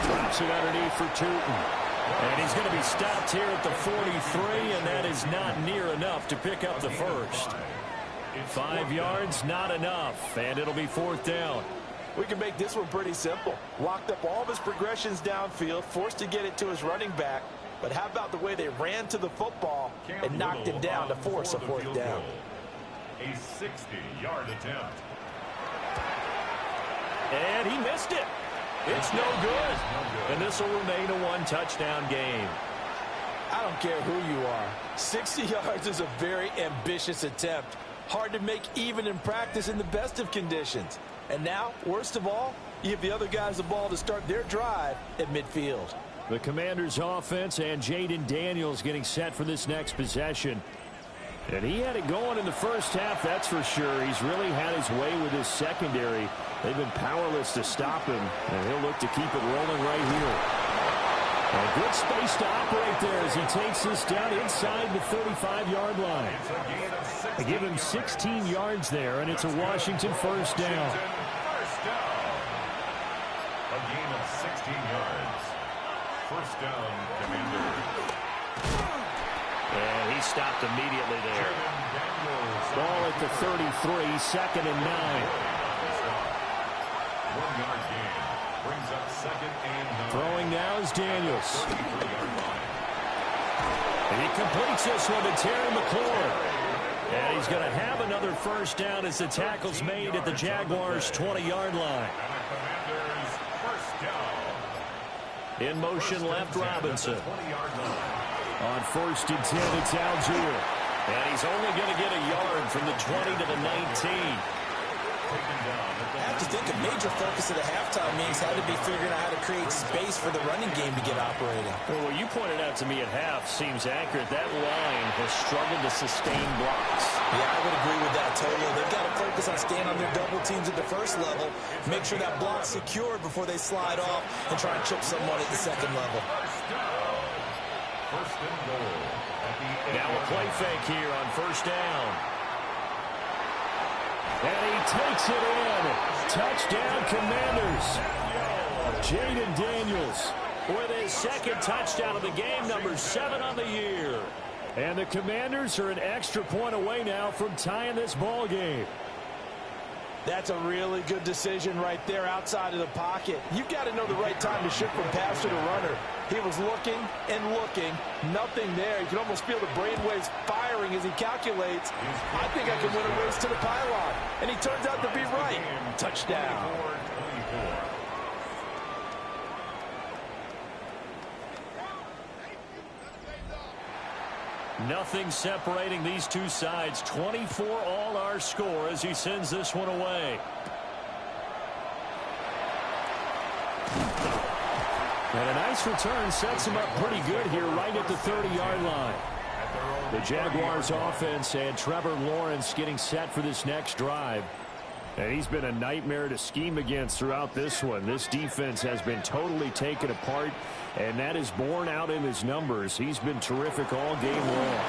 Drops it underneath for Tootin. And he's going to be stopped here at the 43, and that is not near enough to pick up the first. 5 yards, not enough, and it'll be 4th down. We can make this one pretty simple. Locked up all of his progressions downfield, forced to get it to his running back. But how about the way they ran to the football and knocked him down to force a 4th down? A 60-yard attempt. And he missed it. It's no good. And this will remain a 1-touchdown game. I don't care who you are. 60 yards is a very ambitious attempt. Hard to make even in practice in the best of conditions. And now, worst of all, you give the other guys the ball to start their drive at midfield. The Commanders' offense and Jaden Daniels getting set for this next possession. And he had it going in the first half, that's for sure. He's really had his way with his secondary. They've been powerless to stop him, and he'll look to keep it rolling right here. A good space to operate there as he takes this down inside the 35-yard line. They give him 16 yards there, and it's a Washington 1st down. A gain of 16 yards. 1st down, Commanders. And he stopped immediately there. Ball at the 33, 2nd and 9. 1-yard gain. Brings up 2nd and 9. Throwing now is Daniels. And he completes this one to Terry McLaurin. And he's going to have another 1st down as the tackle's made at the Jaguars' 20-yard line. In motion left, Robinson. On 1st and 10, it's Algier. And he's only going to get a yard from the 20 to the 19. taken down at the I have to think a major focus of the halftime meetings had to be figuring out how to create space for the running game to get operating. Well, what you pointed out to me at half seems accurate. That line has struggled to sustain blocks. Yeah, I would agree with that totally. They've got to focus on staying on their double teams at the first level, make sure that block's secured before they slide off and try and chip someone at the second level. first and goal. Now a play fake here on first down. And he takes it in. Touchdown, Commanders. Jaden Daniels with his second touchdown of the game, number 7 on the year. And the Commanders are an extra point away now from tying this ball game. That's a really good decision right there outside of the pocket. You've got to know the right time to shift from passer to runner. He was looking and looking, nothing there. You can almost feel the brainwaves firing as he calculates, I think I can win a race to the pylon. And he turns out to be right. Touchdown. Nothing separating these two sides. 24 all our score as he sends this one away. And a nice return sets him up pretty good here right at the 30-yard line. The Jaguars offense and Trevor Lawrence getting set for this next drive. And he's been a nightmare to scheme against throughout this one. This defense has been totally taken apart, and that is borne out in his numbers. He's been terrific all game long.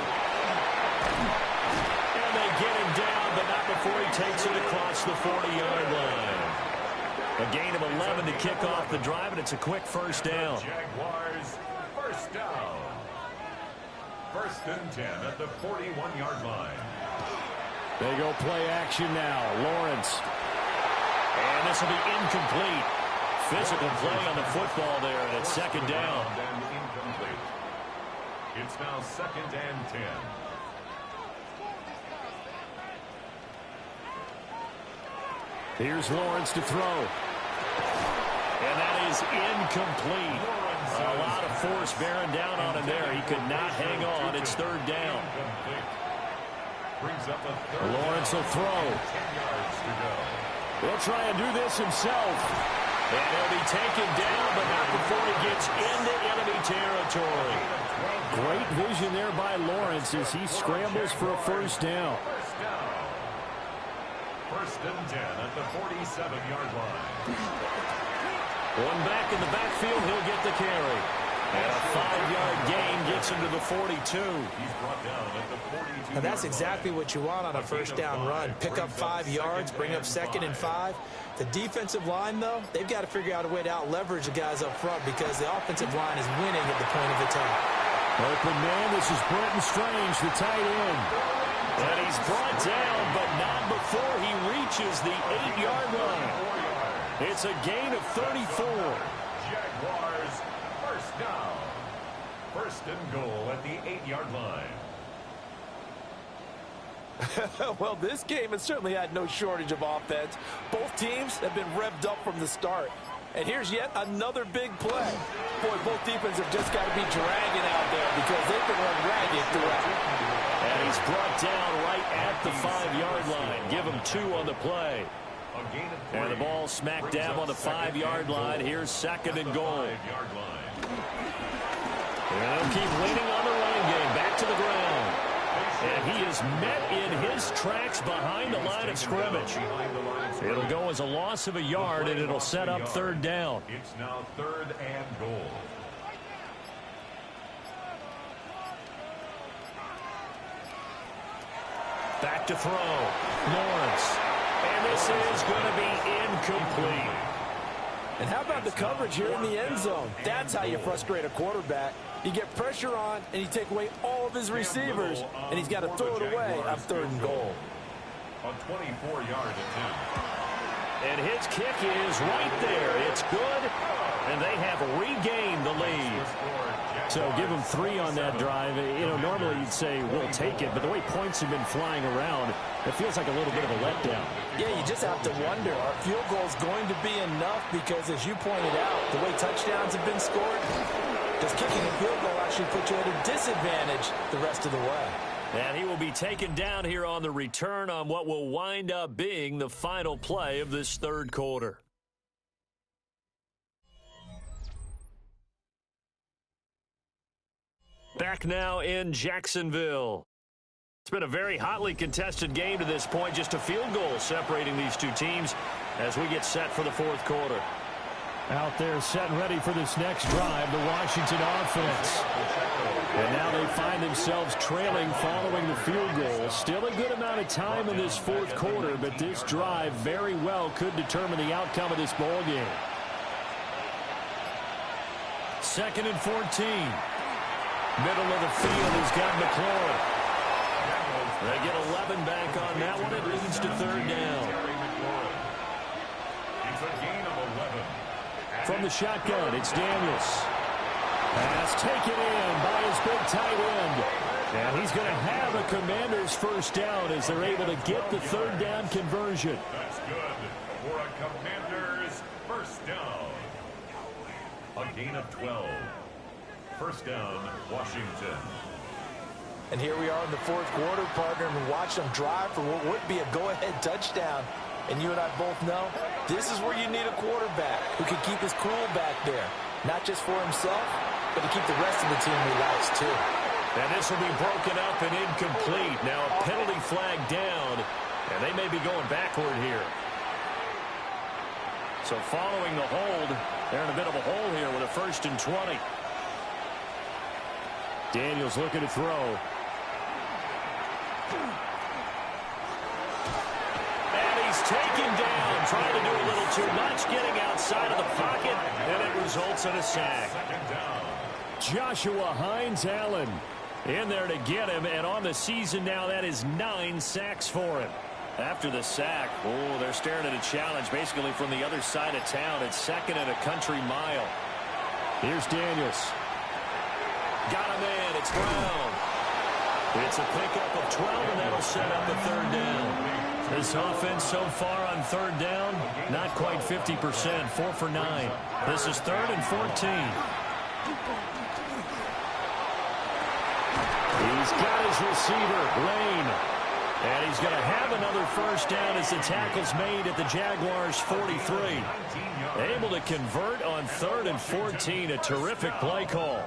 And they get him down, but not before he takes it across the 40-yard line. A gain of 11 to kick off the drive, and it's a quick first down. Jaguars, first down. First and 10 at the 41-yard line. They go play action now. Lawrence. And this will be incomplete. Physical play on the football there, and it's second down. And incomplete. It's now second and 10. Here's Lawrence to throw. And that is incomplete. A lot of force bearing down on him there. He could not hang on. It's third down. Brings up a third. Lawrence will throw. 10 yards to go. He'll try and do this himself. And he'll be taken down, but not before he gets into enemy territory. Great vision there by Lawrence as he scrambles for a first down. First down. First and 10 at the 47-yard line. One back in the backfield, he'll get the carry. And a 5-yard gain gets him to the 42. He's brought down at the 42. Now that's exactly what you want on a first down run. Pick up 5 yards, bring up second and 5. The defensive line, though, they've got to figure out a way to out-leverage the guys up front because the offensive line is winning at the point of attack. Open man, this is Brenton Strange, the tight end. And he's brought down, but not before he reaches the 8-yard line. It's a gain of 34. Jaguars, first down. First and goal at the 8-yard line. Well, this game has certainly had no shortage of offense. Both teams have been revved up from the start. And here's yet another big play. Boy, both defenses have just got to be dragging out there because they've been run ragged throughout. And he's brought down right at the 5-yard line. Give him 2 on the play. And the ball smack dab on the 5-yard line. Here's second and goal. And they'll keep leaning on the running game. Back to the ground. And he is met in his tracks behind the line of scrimmage. It'll go as a loss of a yard, and it'll set up third down. It's now third and goal. Back to throw. Lawrence. And this is going to be incomplete. And how about the coverage here in the end zone? That's how you frustrate a quarterback. You get pressure on, and you take away all of his receivers, and he's got to throw it away on third and goal. A 24-yard attempt. And his kick is right there. It's good, and they have regained the lead. So give them 3 on that drive. You know, normally you'd say we'll take it, but the way points have been flying around, it feels like a little bit of a letdown. Yeah, you just have to wonder, are field goals going to be enough? Because as you pointed out, the way touchdowns have been scored, does kicking a field goal actually put you at a disadvantage the rest of the way? And he will be taken down here on the return on what will wind up being the final play of this third quarter. Back now in Jacksonville. It's been a very hotly contested game to this point. Just a field goal separating these two teams as we get set for the fourth quarter. Out there set and ready for this next drive, the Washington offense. And now they find themselves trailing following the field goal. Still a good amount of time in this fourth quarter, but this drive very well could determine the outcome of this ball game. 2nd and 14. Middle of the field, he's got McLaurin. They get 11 back on that one. It leads to third down. It's a gain of 11. From the shotgun, it's Daniels. Pass taken in by his big tight end. And he's going to have a Commanders first down as they're able to get the third down conversion. That's good for a Commanders first down. A gain of 12. First down, Washington. And here we are in the fourth quarter, partner, and watch them drive for what would be a go-ahead touchdown. And you and I both know this is where you need a quarterback who can keep his cool back there. Not just for himself, but to keep the rest of the team relaxed too. And this will be broken up and incomplete. Now a penalty flag down, and they may be going backward here. So following the hold, they're in a bit of a hole here with a 1st and 20. Daniels looking to throw. And he's taken down, trying to do a little too much, getting outside of the pocket, and it results in a sack. Joshua Hines-Allen in there to get him, and on the season now, that is 9 sacks for him. After the sack, oh, they're staring at a challenge basically from the other side of town. It's 2nd and a country mile. Here's Daniels. Got him in. It's Brown. It's a pickup of 12, and that'll set up the third down. This offense so far on third down, not quite 50%, 4 for 9. This is 3rd and 14. He's got his receiver, Lane. And he's going to have another first down as the tackle's made at the Jaguars' 43. Able to convert on 3rd and 14, a terrific play call.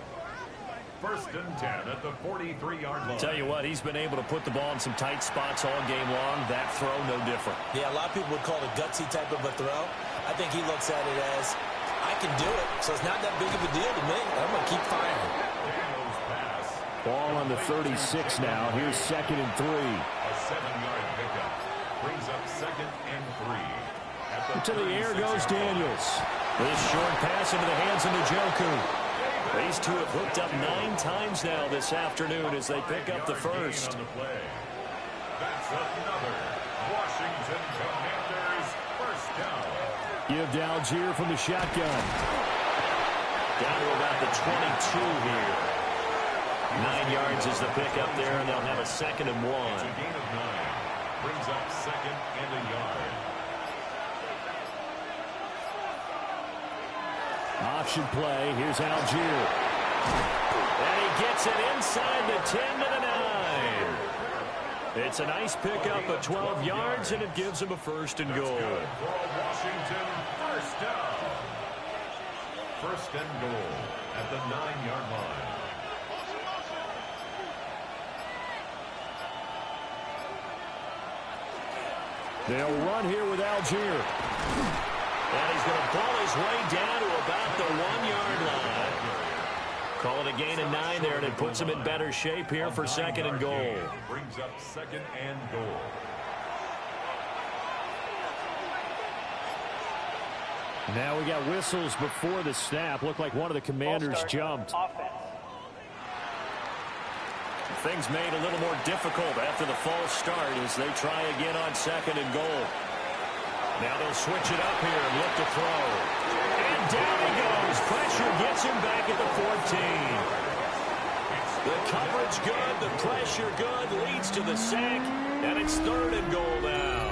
1st and 10 at the 43-yard line. Tell you what, he's been able to put the ball in some tight spots all game long. That throw, no different. Yeah, a lot of people would call it a gutsy type of a throw. I think he looks at it as, I can do it, so it's not that big of a deal to me. I'm going to keep firing. Ball on the 36 now. Here's 2nd and 3. A 7-yard pickup brings up 2nd and 3. To the air goes Daniels. This short pass into the hands of Njoku. These two have hooked up 9 times now this afternoon as they pick up the first. That's another Washington Commanders first down. Give to Algier from the shotgun. Down to about the 22 here. 9 yards is the pickup there, and they'll have a 2nd and 1. It's a gain of 9. Brings up 2nd and a yard. Option play. Here's Algier. And he gets it inside the 10 to the 9. It's a nice pickup of 12 yards, and it gives him a 1st and goal. Good for a Washington first down. 1st and goal at the 9-yard line. They'll run here with Algier. And he's going to pull his way down to about the 1-yard line. Call it a gain of 9 there, and it puts him in better shape here for 2nd and goal. Brings up 2nd and goal. Now we got whistles before the snap. Looked like one of the Commanders jumped. Things made a little more difficult after the false start as they try again on 2nd and goal. Now they'll switch it up here and look to throw. And down he goes. Pressure gets him back at the 14. The coverage good, the pressure good, leads to the sack, and it's 3rd and goal now.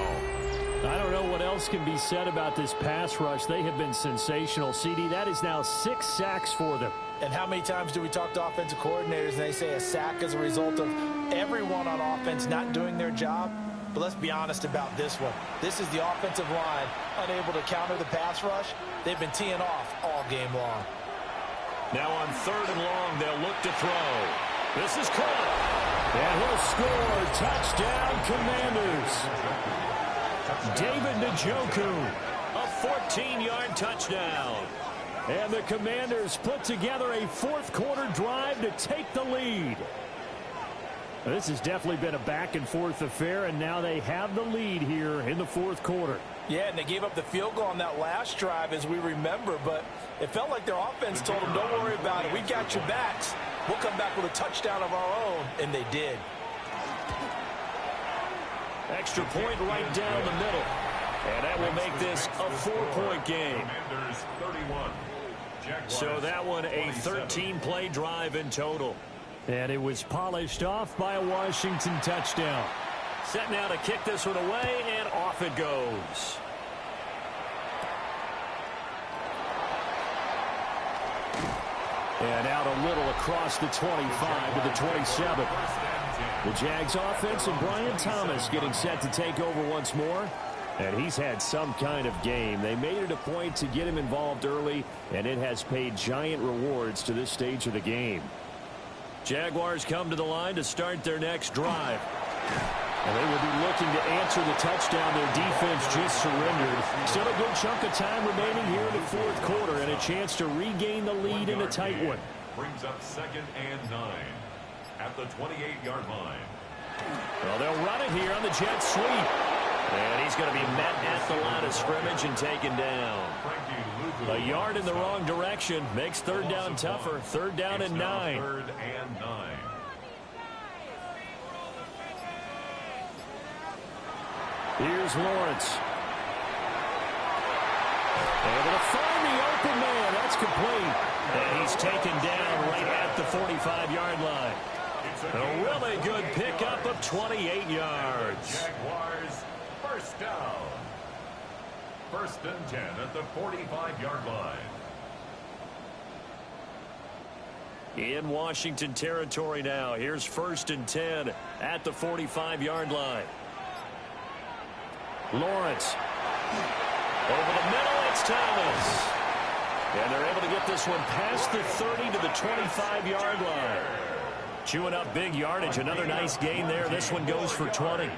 I don't know what else can be said about this pass rush. They have been sensational. CD, that is now 6 sacks for them. And how many times do we talk to offensive coordinators and they say a sack is a result of everyone on offense not doing their job? But let's be honest about this one. This is the offensive line unable to counter the pass rush. They've been teeing off all game long. Now on 3rd and long, they'll look to throw. This is caught. And he'll score. Touchdown, Commanders. David Njoku, a 14-yard touchdown. And the Commanders put together a 4th-quarter drive to take the lead. This has definitely been a back-and-forth affair, and now they have the lead here in the 4th quarter. Yeah, and they gave up the field goal on that last drive, as we remember, but it felt like their offense told them, don't worry about it. We got your backs. We'll come back with a touchdown of our own, and they did. Extra point right down the middle. And that will make this a 4-point game. So that one a 13-play drive in total. And it was polished off by a Washington touchdown. Set now to kick this one away, and off it goes. And out a little across the 25 to the 27. The Jags offense and Brian Thomas getting set to take over once more. And he's had some kind of game. They made it a point to get him involved early, and it has paid giant rewards to this stage of the game. Jaguars come to the line to start their next drive. And they will be looking to answer the touchdown their defense just surrendered. Still a good chunk of time remaining here in the 4th quarter, and a chance to regain the lead in a tight one. Brings up 2nd and 9 at the 28-yard line. Well, they'll run it here on the jet sweep. And he's going to be met at the line of scrimmage and taken down. A yard in the wrong direction makes 3rd down tougher. 3rd down and 9. 3rd and 9. Here's Lawrence. Able to find the open man. That's complete. And he's taken down right at the 45-yard line. A really good pickup of 28 yards. Jaguars, 1st down. 1st and 10 at the 45-yard line. In Washington territory now. Here's 1st and 10 at the 45-yard line. Lawrence. Over the middle, it's Thomas. And they're able to get this one past the 30 to the 25-yard line. Chewing up big yardage. Another nice gain there. This one goes for 20.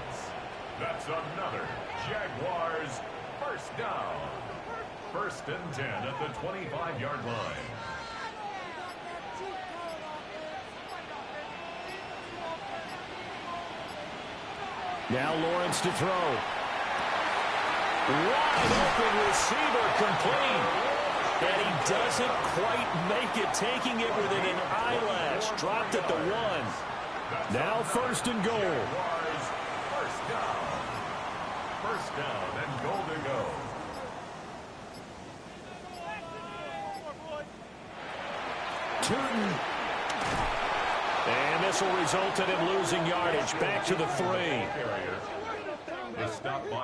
That's another Jaguars 1st down. 1st and 10 at the 25-yard line. Now Lawrence to throw. Wide open receiver complete. And he doesn't quite make it, taking it within an eyelash. Dropped at the 1. Now 1st and goal. Jaguars 1st down. 1st down and goal to go. Turton. And this will result in him losing yardage. Back to the 3.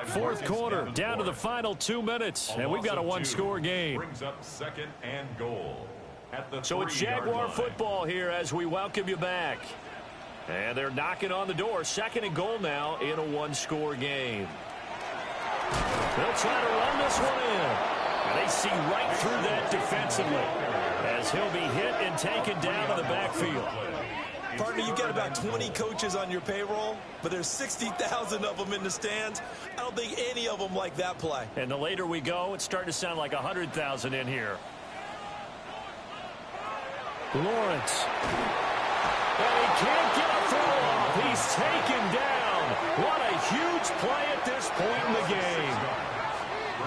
4th quarter, down to the final 2 minutes, and we've got a 1-score game. Brings up 2nd and goal. So it's Jaguar football here as we welcome you back. And they're knocking on the door. 2nd and goal now in a 1-score game. They'll try to run this one in. And they see right through that defensively as he'll be hit and taken down in the backfield. Partner, you've got about 20 coaches on your payroll, but there's 60,000 of them in the stands. I don't think any of them like that play. And the later we go, it's starting to sound like 100,000 in here. Lawrence. And he can't get a throw off. He's taken down. What a huge play at this point in the game.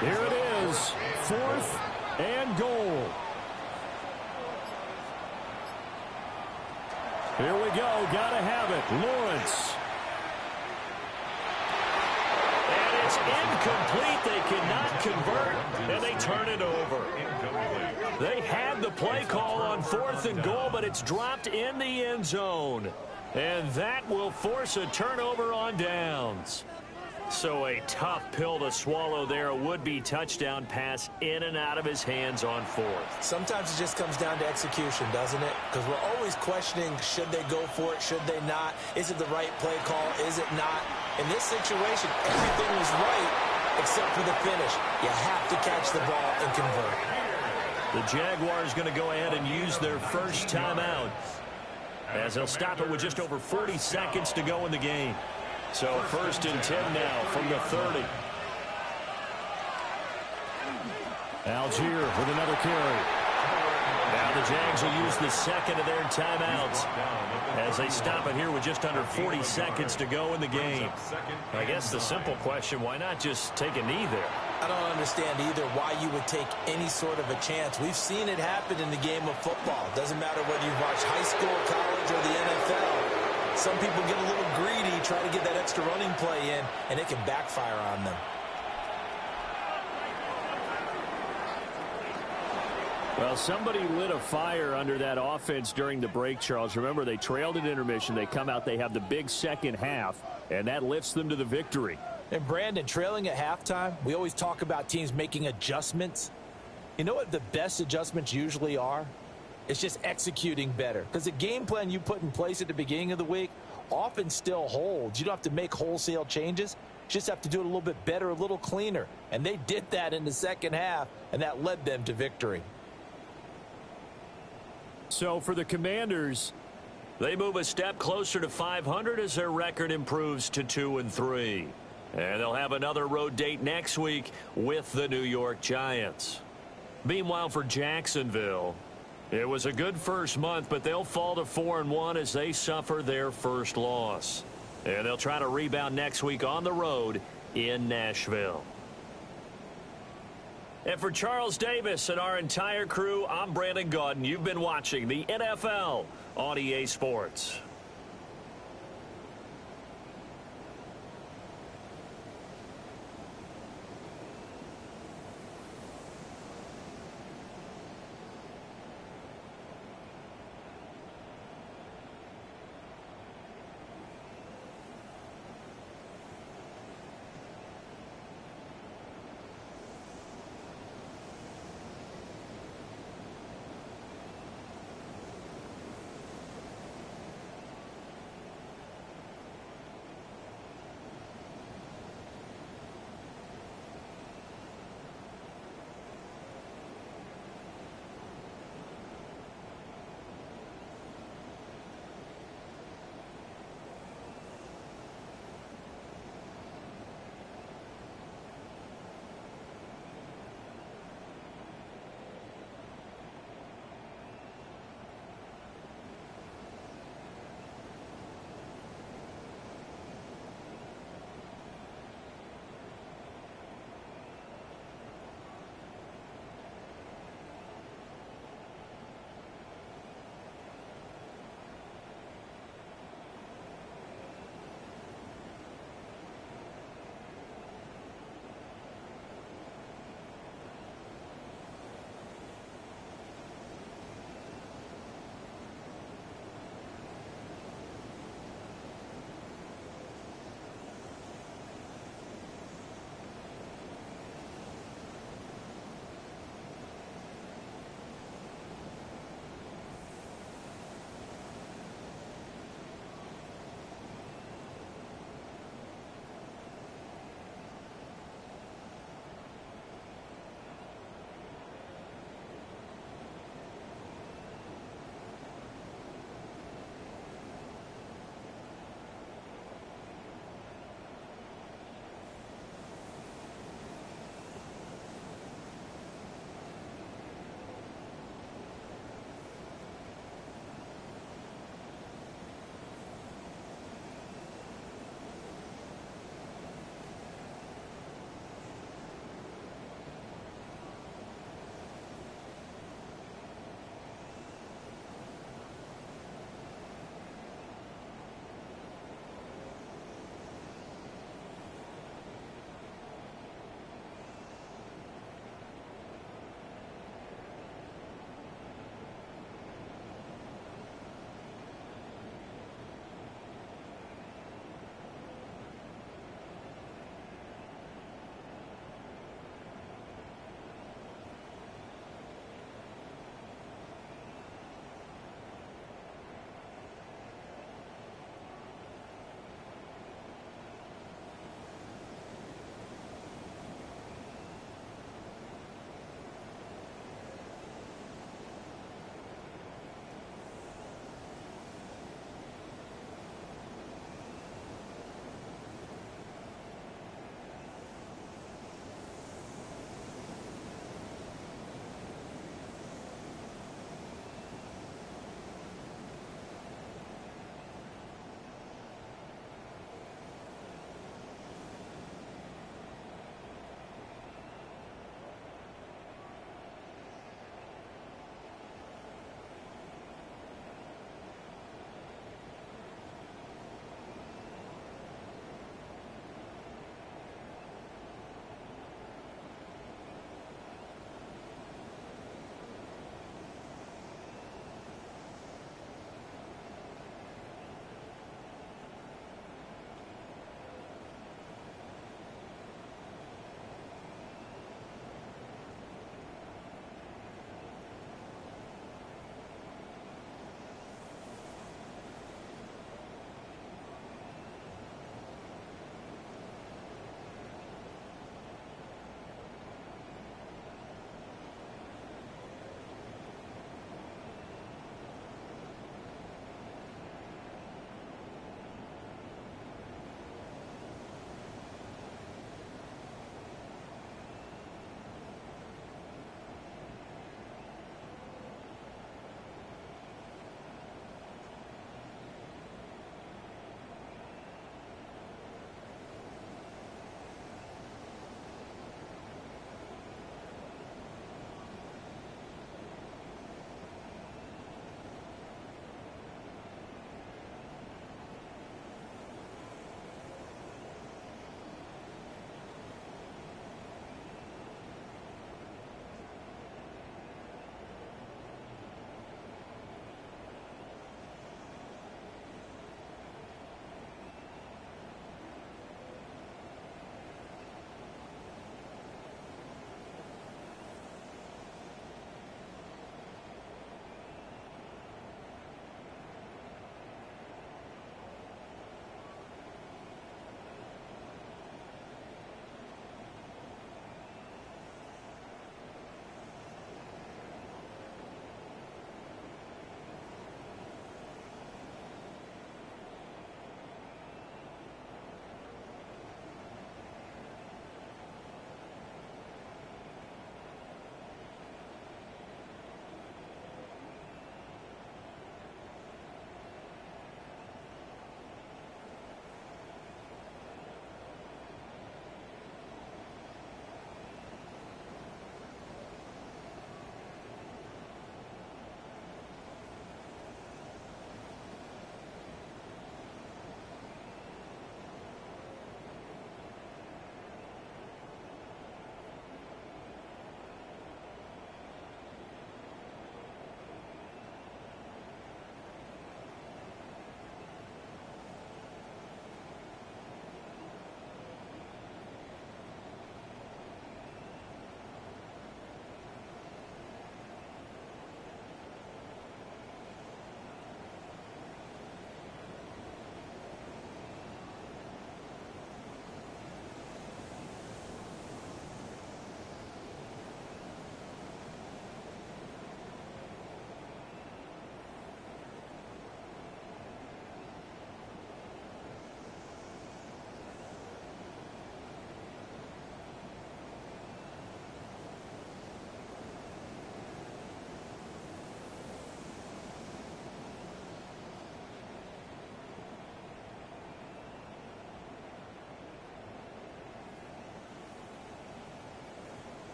Here it is, 4th and goal. Here we go. Got to have it. Lawrence. And it's incomplete. They cannot convert, and they turn it over. They had the play call on 4th and goal, but it's dropped in the end zone. And that will force a turnover on downs. So a tough pill to swallow there. A would-be touchdown pass in and out of his hands on fourth. Sometimes it just comes down to execution, doesn't it? Because we're always questioning, should they go for it, should they not? Is it the right play call, is it not? In this situation, everything was right except for the finish. You have to catch the ball and convert. The Jaguars going to go ahead and use their first timeout, as they'll stop it with just over 40 seconds to go in the game. So 1st and 10 now from the 30. Algier with another carry. Now the Jags will use the second of their timeouts as they stop it here with just under 40 seconds to go in the game. I guess the simple question, why not just take a knee there? I don't understand either why you would take any sort of a chance. We've seen it happen in the game of football. Doesn't matter whether you watch high school, college, or the NFL. Some people get a little greedy, try to get that extra running play in, and it can backfire on them. Well, somebody lit a fire under that offense during the break, Charles. Remember, they trailed at intermission. They come out, they have the big second half, and that lifts them to the victory. And, Brandon, trailing at halftime, we always talk about teams making adjustments. You know what the best adjustments usually are? It's just executing better. Because the game plan you put in place at the beginning of the week often still holds. You don't have to make wholesale changes. You just have to do it a little bit better, a little cleaner. And they did that in the second half, and that led them to victory. So for the Commanders, they move a step closer to 500 as their record improves to 2-3. And they'll have another road date next week with the New York Giants. Meanwhile, for Jacksonville, it was a good first month, but they'll fall to 4-1 as they suffer their first loss. And they'll try to rebound next week on the road in Nashville. And for Charles Davis and our entire crew, I'm Brandon Gaudin. You've been watching the NFL on EA Sports.